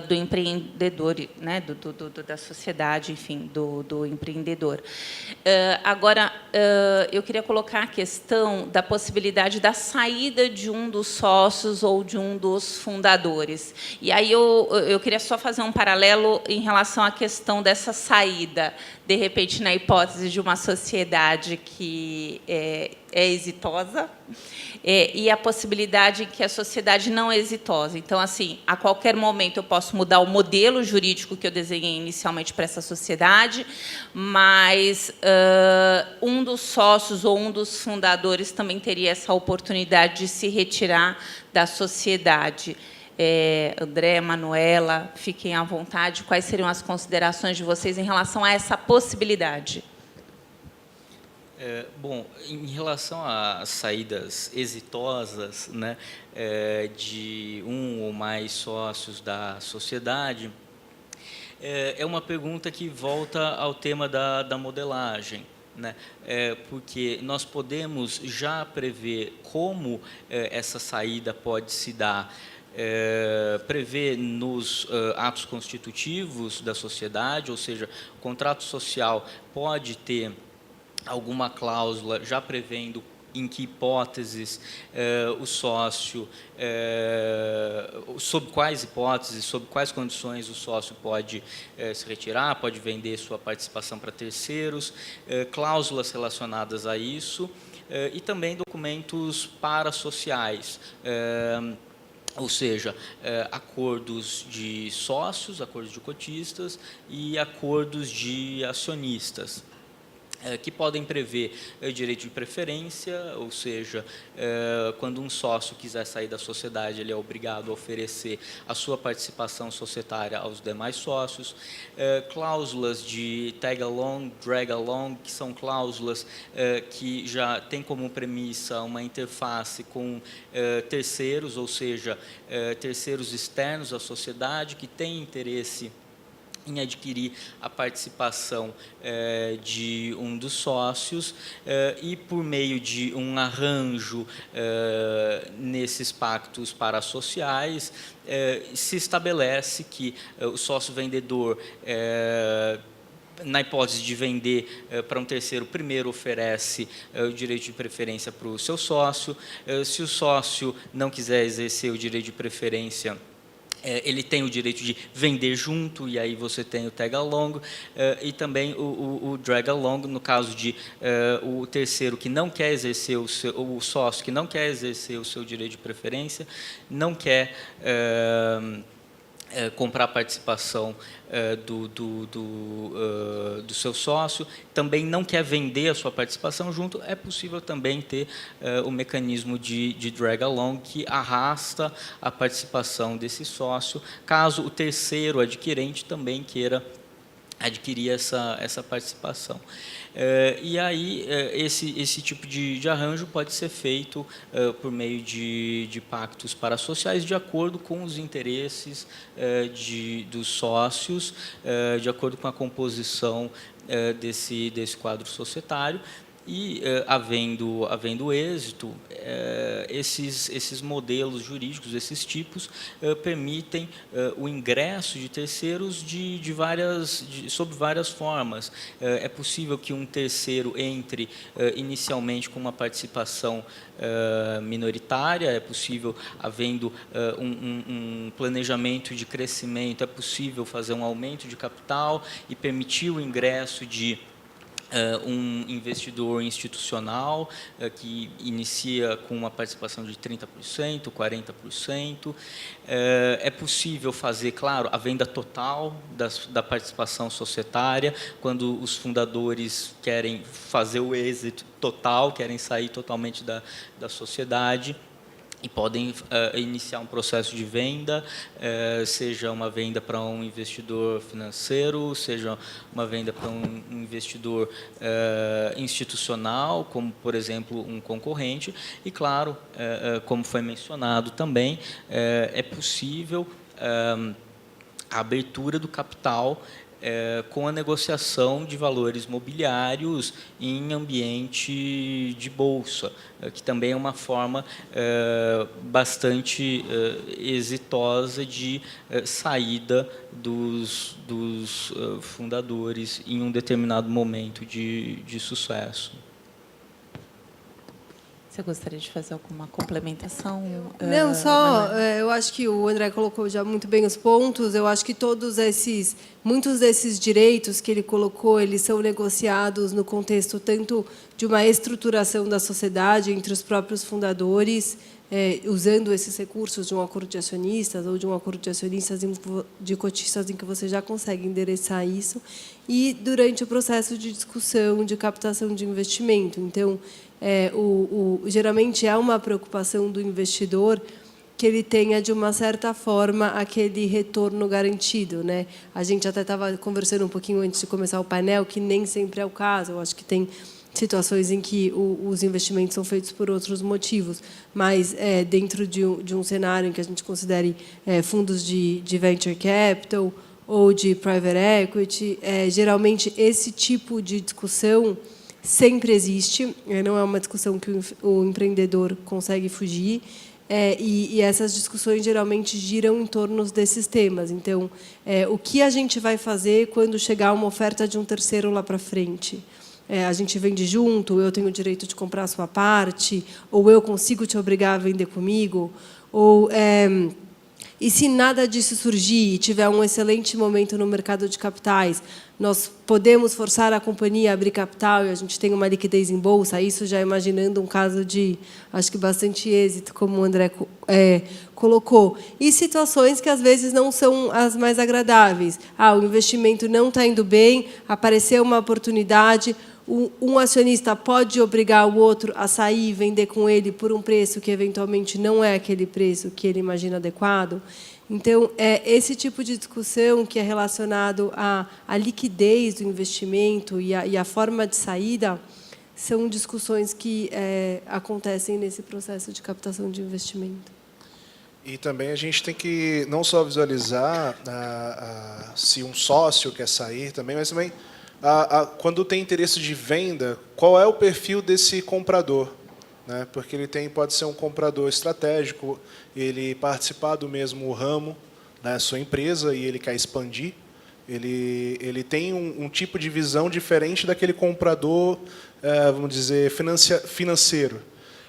do empreendedor, né, da sociedade, enfim, do empreendedor. Agora, eu queria colocar a questão da possibilidade da saída de um dos sócios ou de um dos fundadores. E aí eu queria só fazer um paralelo em relação à questão dessa saída, de repente, na hipótese de uma sociedade que é exitosa, e a possibilidade que a sociedade não é exitosa. Então, assim, a qualquer momento eu posso mudar o modelo jurídico que eu desenhei inicialmente para essa sociedade, mas um dos sócios ou um dos fundadores também teria essa oportunidade de se retirar da sociedade. André, Manuela, fiquem à vontade. Quais seriam as considerações de vocês em relação a essa possibilidade? Bom, em relação às saídas exitosas, né, de um ou mais sócios da sociedade, é uma pergunta que volta ao tema da modelagem, né? Porque nós podemos já prever como essa saída pode se dar, prevê nos atos constitutivos da sociedade, ou seja, o contrato social pode ter alguma cláusula já prevendo em que hipóteses o sócio, sob quais hipóteses, sob quais condições o sócio pode se retirar, pode vender sua participação para terceiros, cláusulas relacionadas a isso, e também documentos parasociais, ou seja, acordos de sócios, acordos de cotistas e acordos de acionistas, que podem prever direito de preferência, ou seja, quando um sócio quiser sair da sociedade, ele é obrigado a oferecer a sua participação societária aos demais sócios, cláusulas de tag-along, drag-along, que são cláusulas que já têm como premissa uma interface com terceiros, ou seja, terceiros externos à sociedade, que têm interesse em adquirir a participação de um dos sócios e, por meio de um arranjo nesses pactos parasociais, se estabelece que o sócio vendedor, na hipótese de vender para um terceiro, primeiro oferece o direito de preferência para o seu sócio. Se o sócio não quiser exercer o direito de preferência, ele tem o direito de vender junto, e aí você tem o tag-along, e também o drag-along, no caso de o terceiro que não quer exercer o sócio que não quer exercer o seu direito de preferência, não quer comprar participação do seu sócio, também não quer vender a sua participação junto, é possível também ter o mecanismo de drag-along, que arrasta a participação desse sócio, caso o terceiro adquirente também queira adquirir essa participação. E aí, esse tipo de arranjo pode ser feito por meio de pactos parasociais, de acordo com os interesses dos sócios, de acordo com a composição desse quadro societário. E, havendo êxito, esses modelos jurídicos, esses tipos, permitem o ingresso de terceiros sob várias formas. É possível que um terceiro entre inicialmente com uma participação minoritária, é possível, havendo um planejamento de crescimento, é possível fazer um aumento de capital e permitir o ingresso de um investidor institucional que inicia com uma participação de 30%, 40%. É possível fazer, claro, a venda total da participação societária, quando os fundadores querem fazer o êxito total, querem sair totalmente da sociedade, e podem iniciar um processo de venda, seja uma venda para um investidor financeiro, seja uma venda para um investidor institucional, como, por exemplo, um concorrente. E, claro, como foi mencionado também, é possível a abertura do capital com a negociação de valores mobiliários em ambiente de bolsa, que também é uma forma bastante exitosa de saída dos fundadores em um determinado momento de sucesso. Você gostaria de fazer alguma complementação? Não, só, eu acho que o André colocou já muito bem os pontos. Eu acho que muitos desses direitos que ele colocou, eles são negociados no contexto tanto de uma estruturação da sociedade entre os próprios fundadores, usando esses recursos de um acordo de acionistas ou de um acordo de acionistas de cotistas, em que você já consegue endereçar isso, e durante o processo de discussão de captação de investimento. Então, geralmente é uma preocupação do investidor que ele tenha, de uma certa forma, aquele retorno garantido, né? A gente até estava conversando um pouquinho antes de começar o painel, que nem sempre é o caso. Eu acho que tem situações em que os investimentos são feitos por outros motivos, mas dentro de um cenário em que a gente considere fundos de venture capital ou de private equity, geralmente esse tipo de discussão sempre existe, não é uma discussão que o empreendedor consegue fugir, e essas discussões geralmente giram em torno desses temas. Então, o que a gente vai fazer quando chegar uma oferta de um terceiro lá para frente? A gente vende junto, eu tenho o direito de comprar a sua parte, ou eu consigo te obrigar a vender comigo, ou e se nada disso surgir e tiver um excelente momento no mercado de capitais, nós podemos forçar a companhia a abrir capital e a gente tem uma liquidez em bolsa, isso já imaginando um caso de, acho que, bastante êxito, como o André colocou. E situações que, às vezes, não são as mais agradáveis. O investimento não está indo bem, apareceu uma oportunidade, um acionista pode obrigar o outro a sair e vender com ele por um preço que, eventualmente, não é aquele preço que ele imagina adequado. Então, esse tipo de discussão que é relacionado à liquidez do investimento e à forma de saída são discussões que acontecem nesse processo de captação de investimento. E também a gente tem que não só visualizar se um sócio quer sair também, mas também quando tem interesse de venda, qual é o perfil desse comprador, né? Porque ele pode ser um comprador estratégico, ele participar do mesmo ramo da sua empresa e ele quer expandir, ele tem um tipo de visão diferente daquele comprador, vamos dizer, financeiro,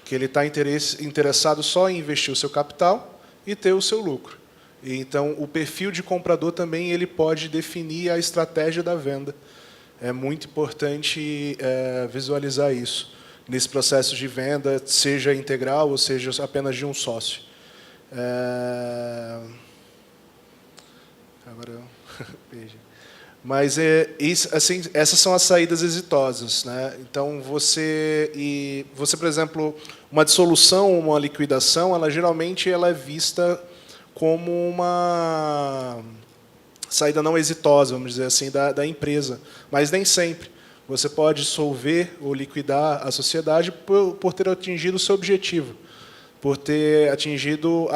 que ele está interessado só em investir o seu capital e ter o seu lucro. E, então, o perfil de comprador também ele pode definir a estratégia da venda. É muito importante visualizar isso nesse processo de venda, seja integral ou seja apenas de um sócio. Agora eu perdi. Mas assim, essas são as saídas exitosas, né? Então você, por exemplo, uma dissolução, uma liquidação, ela geralmente é vista como uma saída não exitosa, vamos dizer assim, da empresa, mas nem sempre. Você pode dissolver ou liquidar a sociedade por ter atingido o seu objetivo, por ter atingido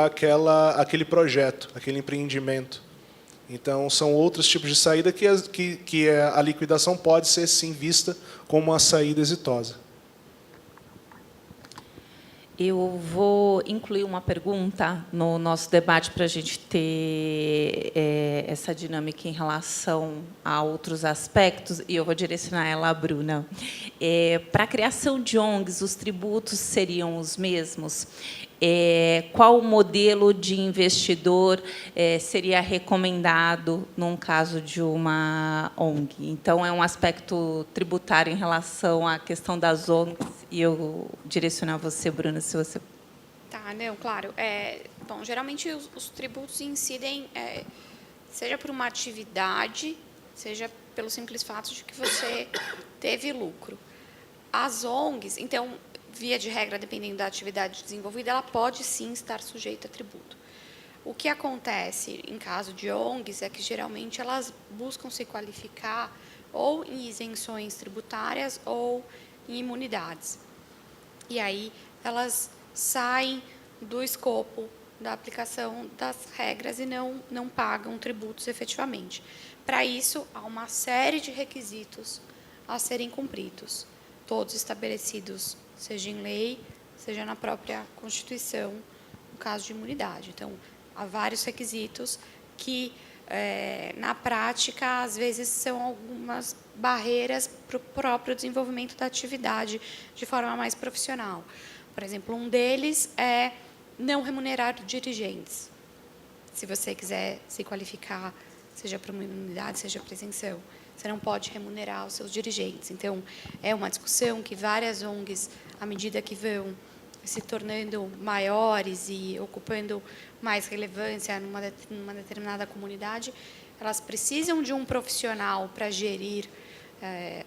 aquele projeto, aquele empreendimento. Então, são outros tipos de saída que a liquidação pode ser, sim, vista como uma saída exitosa. Eu vou incluir uma pergunta no nosso debate para a gente ter essa dinâmica em relação a outros aspectos, e eu vou direcionar ela à Bruna. Para a criação de ONGs, os tributos seriam os mesmos? Qual o modelo de investidor seria recomendado num caso de uma ONG? Então, é um aspecto tributário em relação à questão das ONGs, e eu direcionar a você, Bruna, se você... Tá, não, claro. Bom, geralmente os tributos incidem, seja por uma atividade, seja pelo simples fato de que você teve lucro. As ONGs, então, via de regra, dependendo da atividade desenvolvida, ela pode, sim, estar sujeita a tributo. O que acontece em caso de ONGs é que, geralmente, elas buscam se qualificar ou em isenções tributárias ou em imunidades. E aí, elas saem do escopo da aplicação das regras e não pagam tributos efetivamente. Para isso, há uma série de requisitos a serem cumpridos, todos estabelecidos, seja em lei, seja na própria Constituição, no caso de imunidade. Então, há vários requisitos que, na prática, às vezes, são algumas barreiras para o próprio desenvolvimento da atividade de forma mais profissional. Por exemplo, um deles é não remunerar dirigentes. Se você quiser se qualificar, seja para uma imunidade, seja para isenção, você não pode remunerar os seus dirigentes. Então, é uma discussão que várias ONGs, à medida que vão se tornando maiores e ocupando mais relevância numa determinada comunidade, elas precisam de um profissional para gerir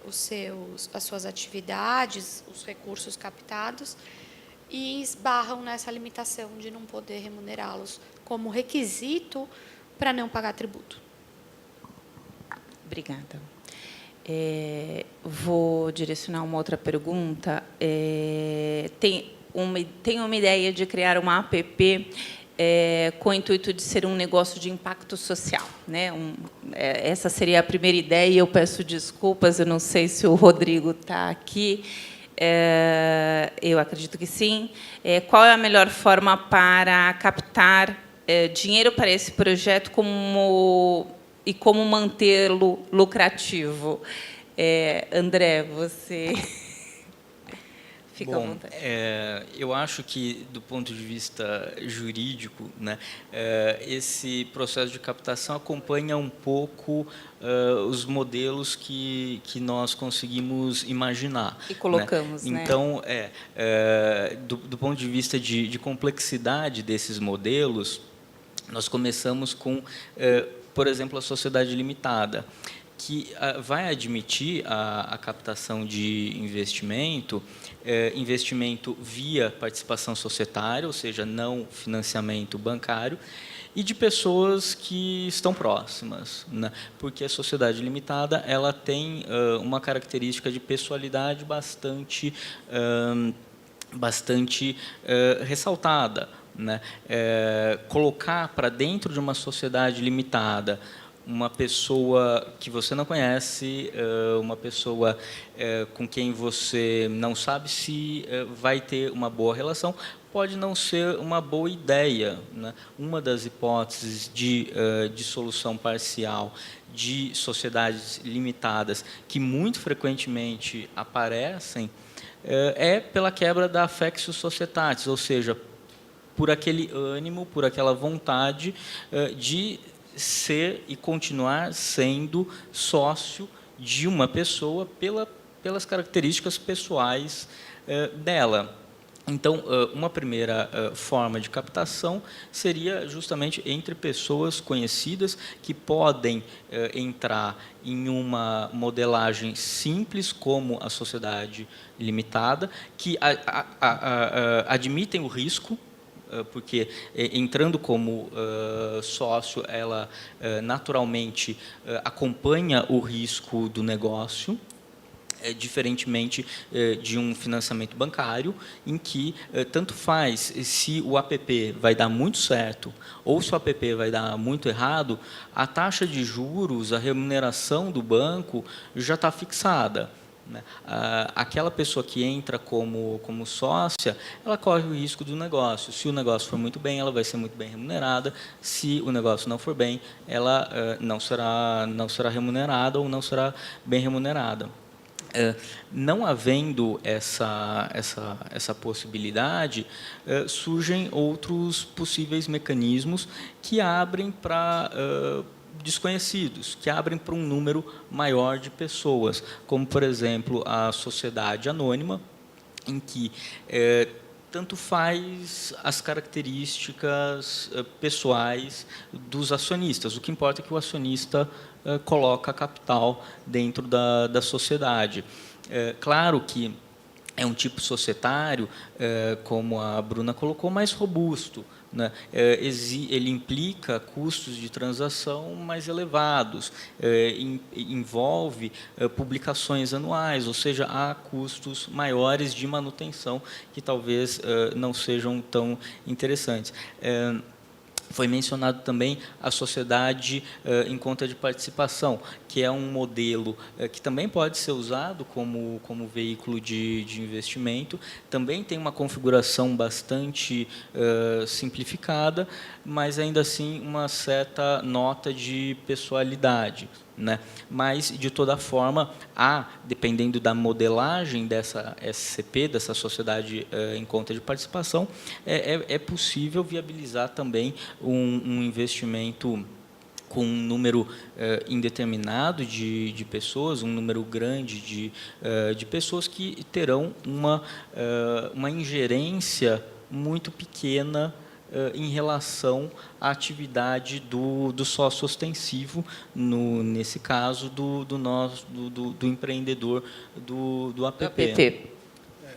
as suas atividades, os recursos captados, e esbarram nessa limitação de não poder remunerá-los como requisito para não pagar tributo. Obrigada. Vou direcionar uma outra pergunta. Tem uma ideia de criar uma app com o intuito de ser um negócio de impacto social, né? Essa seria a primeira ideia, e eu peço desculpas, eu não sei se o Rodrigo está aqui. Eu acredito que sim. Qual é a melhor forma para captar dinheiro para esse projeto e como mantê-lo lucrativo? André, você fica à vontade. Eu acho que, do ponto de vista jurídico, né, esse processo de captação acompanha um pouco os modelos que nós conseguimos imaginar. E colocamos, né? Né? Então, do ponto de vista de complexidade desses modelos, nós começamos com, por exemplo, a sociedade limitada, que vai admitir a captação de investimento via participação societária, ou seja, não financiamento bancário, e de pessoas que estão próximas, né? Porque a sociedade limitada ela tem uma característica de pessoalidade bastante ressaltada, né? Colocar para dentro de uma sociedade limitada uma pessoa que você não conhece, uma pessoa com quem você não sabe se vai ter uma boa relação, pode não ser uma boa ideia, né? Uma das hipóteses de dissolução parcial de sociedades limitadas que muito frequentemente aparecem pela quebra da affectio societatis, ou seja, por aquele ânimo, por aquela vontade de ser e continuar sendo sócio de uma pessoa pelas características pessoais dela. Então, uma primeira forma de captação seria justamente entre pessoas conhecidas que podem entrar em uma modelagem simples, como a sociedade limitada, que admitem o risco, porque entrando como sócio, ela naturalmente acompanha o risco do negócio, diferentemente de um financiamento bancário, em que tanto faz se o APP vai dar muito certo ou se o APP vai dar muito errado, a taxa de juros, a remuneração do banco já está fixada. Aquela pessoa que entra como sócia, ela corre o risco do negócio. Se o negócio for muito bem, ela vai ser muito bem remunerada. Se o negócio não for bem, ela não será remunerada ou não será bem remunerada. Não havendo essa possibilidade, surgem outros possíveis mecanismos que abrem para desconhecidos, que abrem para um número maior de pessoas, como, por exemplo, a sociedade anônima, em que tanto faz as características pessoais dos acionistas. O que importa é que o acionista coloca capital dentro da sociedade. Claro que é um tipo societário, como a Bruna colocou, mais robusto, né? Ele implica custos de transação mais elevados, envolve publicações anuais, ou seja, há custos maiores de manutenção que talvez não sejam tão interessantes. Foi mencionado também a sociedade em conta de participação, que é um modelo que também pode ser usado como veículo de investimento. Também tem uma configuração bastante simplificada, mas ainda assim uma certa nota de pessoalidade, né? Mas, de toda forma, dependendo da modelagem dessa SCP, dessa sociedade em conta de participação, é possível viabilizar também um investimento com um número indeterminado de pessoas, um número grande de pessoas que terão uma ingerência muito pequena em relação à atividade do sócio ostensivo, nesse caso, do empreendedor do APP.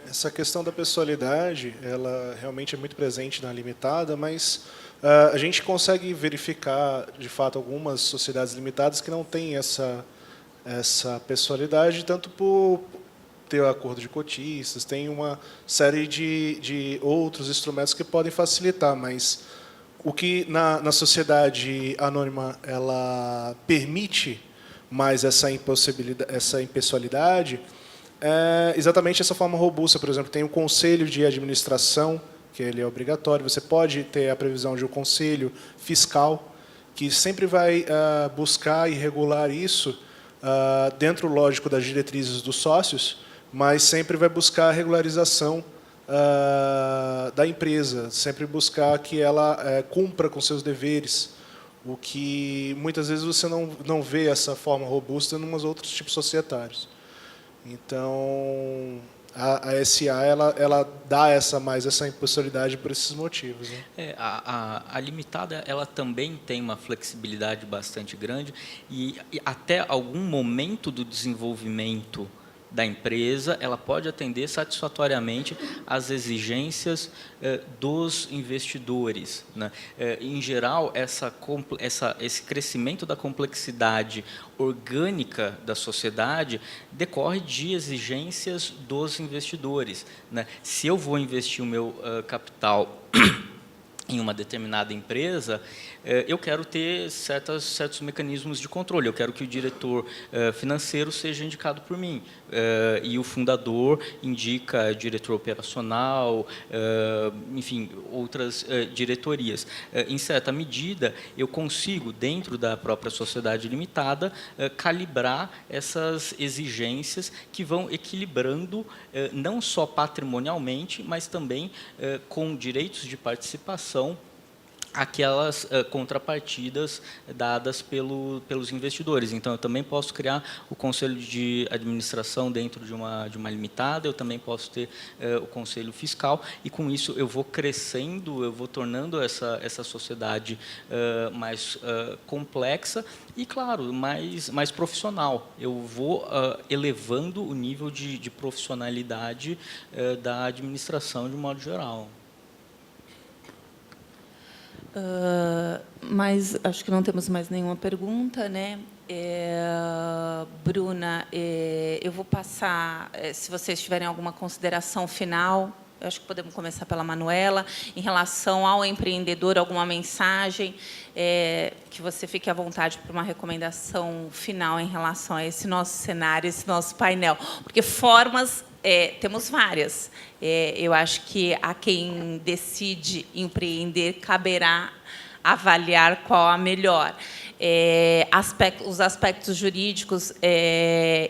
Essa questão da pessoalidade, ela realmente é muito presente na limitada, mas a gente consegue verificar, de fato, algumas sociedades limitadas que não têm essa pessoalidade, tanto por ter o acordo de cotistas, tem uma série de outros instrumentos que podem facilitar, mas o que na sociedade anônima ela permite mais essa impessoalidade é exatamente essa forma robusta. Por exemplo, tem o conselho de administração, que ele é obrigatório. Você pode ter a previsão de um conselho fiscal, que sempre vai buscar e regular isso dentro, lógico, das diretrizes dos sócios, mas sempre vai buscar a regularização da empresa, sempre buscar que ela cumpra com seus deveres, o que muitas vezes você não vê essa forma robusta em uns outros tipos societários. Então, a SA ela dá mais essa impessoalidade por esses motivos, né? A limitada ela também tem uma flexibilidade bastante grande e até algum momento do desenvolvimento da empresa, ela pode atender satisfatoriamente às exigências dos investidores, né? Em geral, esse crescimento da complexidade orgânica da sociedade decorre de exigências dos investidores, né? Se eu vou investir o meu capital em uma determinada empresa, eu quero ter certos mecanismos de controle. Eu quero que o diretor financeiro seja indicado por mim, e o fundador indica diretor operacional, enfim, outras diretorias. Em certa medida, eu consigo, dentro da própria sociedade limitada, calibrar essas exigências que vão equilibrando, não só patrimonialmente, mas também com direitos de participação, aquelas contrapartidas dadas pelos investidores. Então, eu também posso criar o conselho de administração dentro de uma limitada, eu também posso ter o conselho fiscal, e com isso eu vou crescendo, eu vou tornando essa sociedade mais complexa e, claro, mais profissional. Eu vou elevando o nível de profissionalidade da administração de um modo geral. Mas acho que não temos mais nenhuma pergunta, né? Bruna, eu vou passar, se vocês tiverem alguma consideração final, eu acho que podemos começar pela Manuela, em relação ao empreendedor, alguma mensagem, que você fique à vontade para uma recomendação final em relação a esse nosso cenário, esse nosso painel. Porque formas, temos várias. Eu acho que a quem decide empreender caberá avaliar qual a melhor. Os aspectos jurídicos,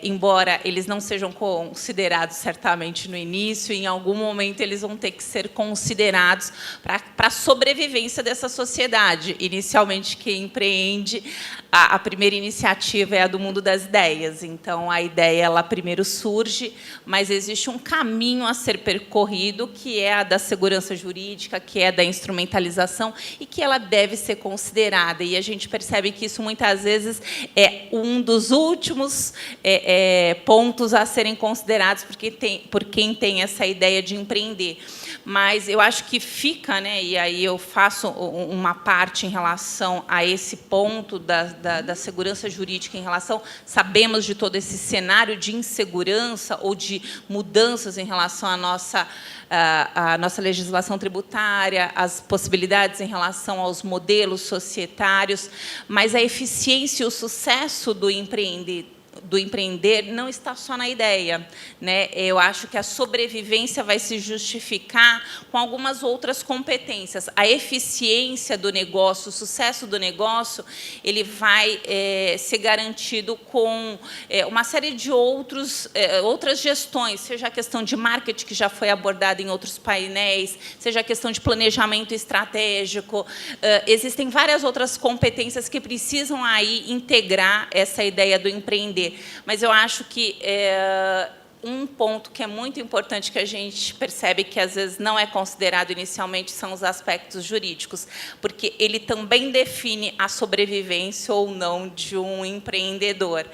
embora eles não sejam considerados certamente no início, em algum momento eles vão ter que ser considerados para a sobrevivência dessa sociedade. Inicialmente, quem empreende, a primeira iniciativa é a do mundo das ideias. Então, a ideia ela primeiro surge, mas existe um caminho a ser percorrido, que é a da segurança jurídica, que é da instrumentalização, e que ela deve ser considerada. E a gente percebe que isso, muitas vezes, é um dos últimos pontos a serem considerados por quem tem essa ideia de empreender. Mas eu acho que fica, né, e aí eu faço uma parte em relação a esse ponto da segurança jurídica, em relação, sabemos de todo esse cenário de insegurança ou de mudanças em relação à nossa legislação tributária, as possibilidades em relação aos modelos societários, mas a eficiência e o sucesso do empreender não está só na ideia, né? Eu acho que a sobrevivência vai se justificar com algumas outras competências. A eficiência do negócio, o sucesso do negócio, ele vai ser garantido com uma série de outras gestões, seja a questão de marketing, que já foi abordada em outros painéis, seja a questão de planejamento estratégico. Existem várias outras competências que precisam aí integrar essa ideia do empreender. Mas eu acho que um ponto que é muito importante, que a gente percebe que, às vezes, não é considerado inicialmente, são os aspectos jurídicos, porque ele também define a sobrevivência ou não de um empreendedor.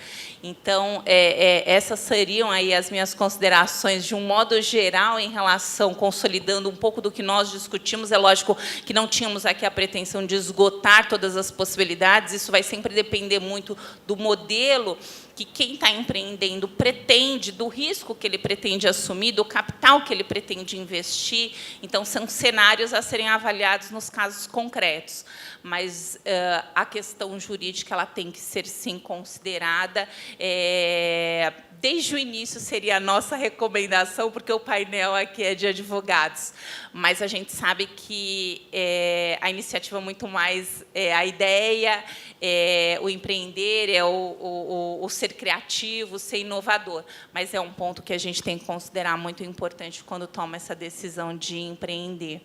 Então, essas seriam aí as minhas considerações, de um modo geral, em relação, consolidando um pouco do que nós discutimos. É lógico que não tínhamos aqui a pretensão de esgotar todas as possibilidades, isso vai sempre depender muito do modelo que quem está empreendendo pretende, do risco que ele pretende assumir, do capital que ele pretende investir. Então, são cenários a serem avaliados nos casos concretos. Mas a questão jurídica ela tem que ser, sim, considerada. Desde o início seria a nossa recomendação, porque o painel aqui é de advogados. Mas a gente sabe que a iniciativa muito mais a ideia, o empreender, o ser criativo, ser inovador. Mas é um ponto que a gente tem que considerar muito importante quando toma essa decisão de empreender.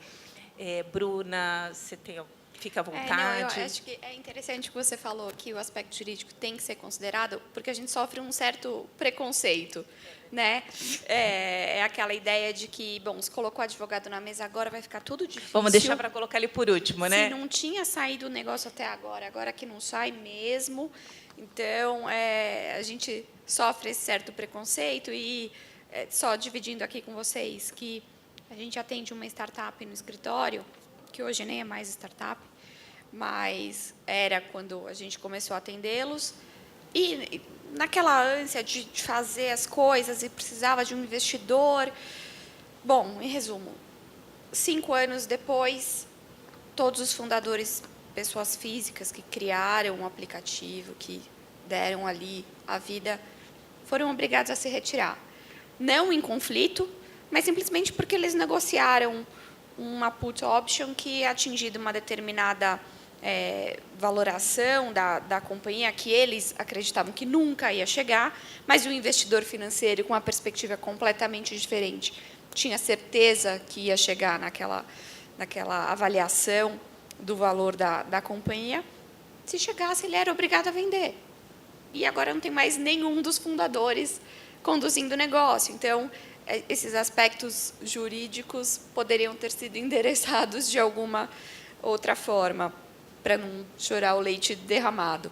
Bruna, você tem... Fica à vontade. Eu acho que é interessante que você falou que o aspecto jurídico tem que ser considerado, porque a gente sofre um certo preconceito, né? É aquela ideia de que, bom, se colocou o advogado na mesa, agora vai ficar tudo difícil. Vamos deixar para colocar ele por último, né? Se não tinha saído o negócio até agora que não sai mesmo. Então, a gente sofre esse certo preconceito. E só dividindo aqui com vocês que a gente atende uma startup no escritório, que hoje nem é mais startup, mas era quando a gente começou a atendê-los. E naquela ânsia de fazer as coisas e precisava de um investidor. Bom, em resumo, 5 anos depois, todos os fundadores, pessoas físicas que criaram um aplicativo, que deram ali a vida, foram obrigados a se retirar. Não em conflito, mas simplesmente porque eles negociaram uma put option que, atingido uma determinada valoração da companhia, que eles acreditavam que nunca ia chegar, mas o investidor financeiro, com uma perspectiva completamente diferente, tinha certeza que ia chegar naquela avaliação do valor da companhia. Se chegasse, ele era obrigado a vender. E agora não tem mais nenhum dos fundadores conduzindo o negócio. Então, esses aspectos jurídicos poderiam ter sido endereçados de alguma outra forma, para não chorar o leite derramado.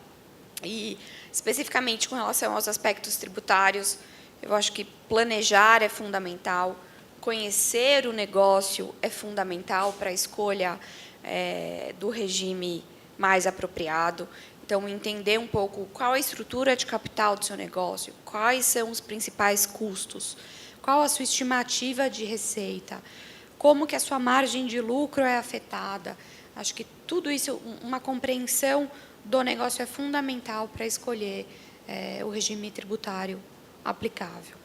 E, especificamente, com relação aos aspectos tributários, eu acho que planejar é fundamental, conhecer o negócio é fundamental para a escolha do regime mais apropriado. Então, entender um pouco qual a estrutura de capital do seu negócio, quais são os principais custos, qual a sua estimativa de receita, como que a sua margem de lucro é afetada. Acho que tudo isso, uma compreensão do negócio é fundamental para escolher o regime tributário aplicável.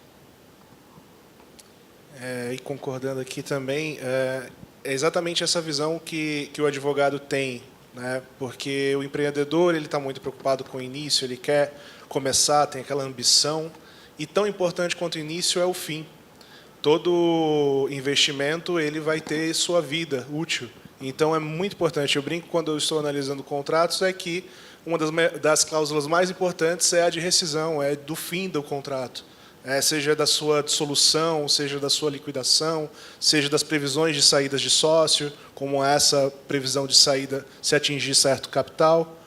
E concordando aqui também, é exatamente essa visão que o advogado tem, né? Porque o empreendedor ele está muito preocupado com o início, ele quer começar, tem aquela ambição, e tão importante quanto o início é o fim. Todo investimento ele vai ter sua vida útil. Então, é muito importante. Eu brinco quando eu estou analisando contratos, é que uma das cláusulas mais importantes é a de rescisão, é do fim do contrato. Seja da sua dissolução, seja da sua liquidação, seja das previsões de saídas de sócio, como essa previsão de saída se atingir certo capital.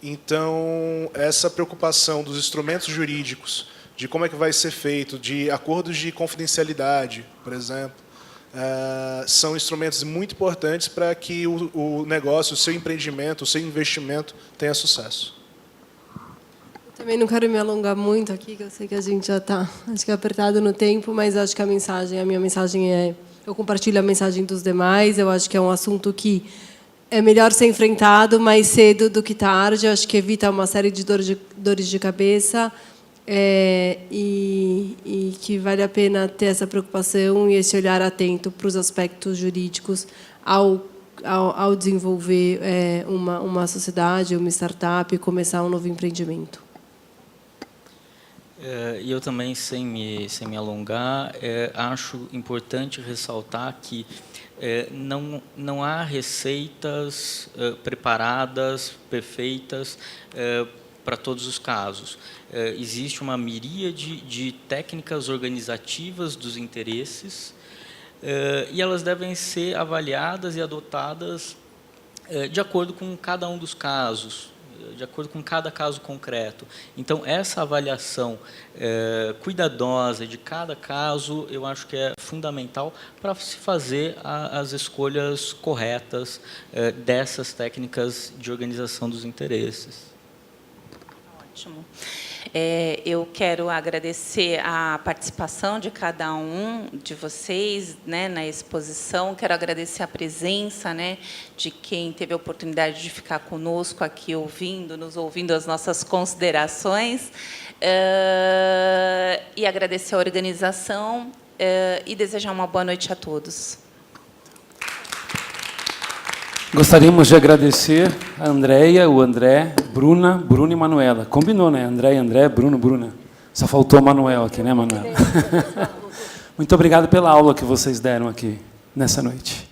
Então, essa preocupação dos instrumentos jurídicos, de como é que vai ser feito, de acordos de confidencialidade, por exemplo, são instrumentos muito importantes para que o negócio, o seu empreendimento, o seu investimento tenha sucesso. Também não quero me alongar muito aqui, que eu sei que a gente já está, acho que apertado no tempo, mas acho que a minha mensagem é, eu compartilho a mensagem dos demais, eu acho que é um assunto que é melhor ser enfrentado mais cedo do que tarde, eu acho que evita uma série de dores de cabeça, e que vale a pena ter essa preocupação e esse olhar atento para os aspectos jurídicos ao desenvolver uma sociedade, uma startup e começar um novo empreendimento. E eu também, sem me alongar, acho importante ressaltar que não há receitas preparadas, perfeitas, para todos os casos. Existe uma miríade de técnicas organizativas dos interesses e elas devem ser avaliadas e adotadas de acordo com cada um dos casos, de acordo com cada caso concreto. Então, essa avaliação cuidadosa de cada caso, eu acho que é fundamental para se fazer as escolhas corretas dessas técnicas de organização dos interesses. Ótimo. Eu quero agradecer a participação de cada um de vocês, né, na exposição. Quero agradecer a presença, né, de quem teve a oportunidade de ficar conosco aqui nos ouvindo as nossas considerações. E agradecer a organização e desejar uma boa noite a todos. Gostaríamos de agradecer a Andréia, o André, Bruna e Manuela. Combinou, né? André, Bruno, Bruna. Só faltou a Manuel aqui, né, Manuela? Muito obrigado pela aula que vocês deram aqui nessa noite.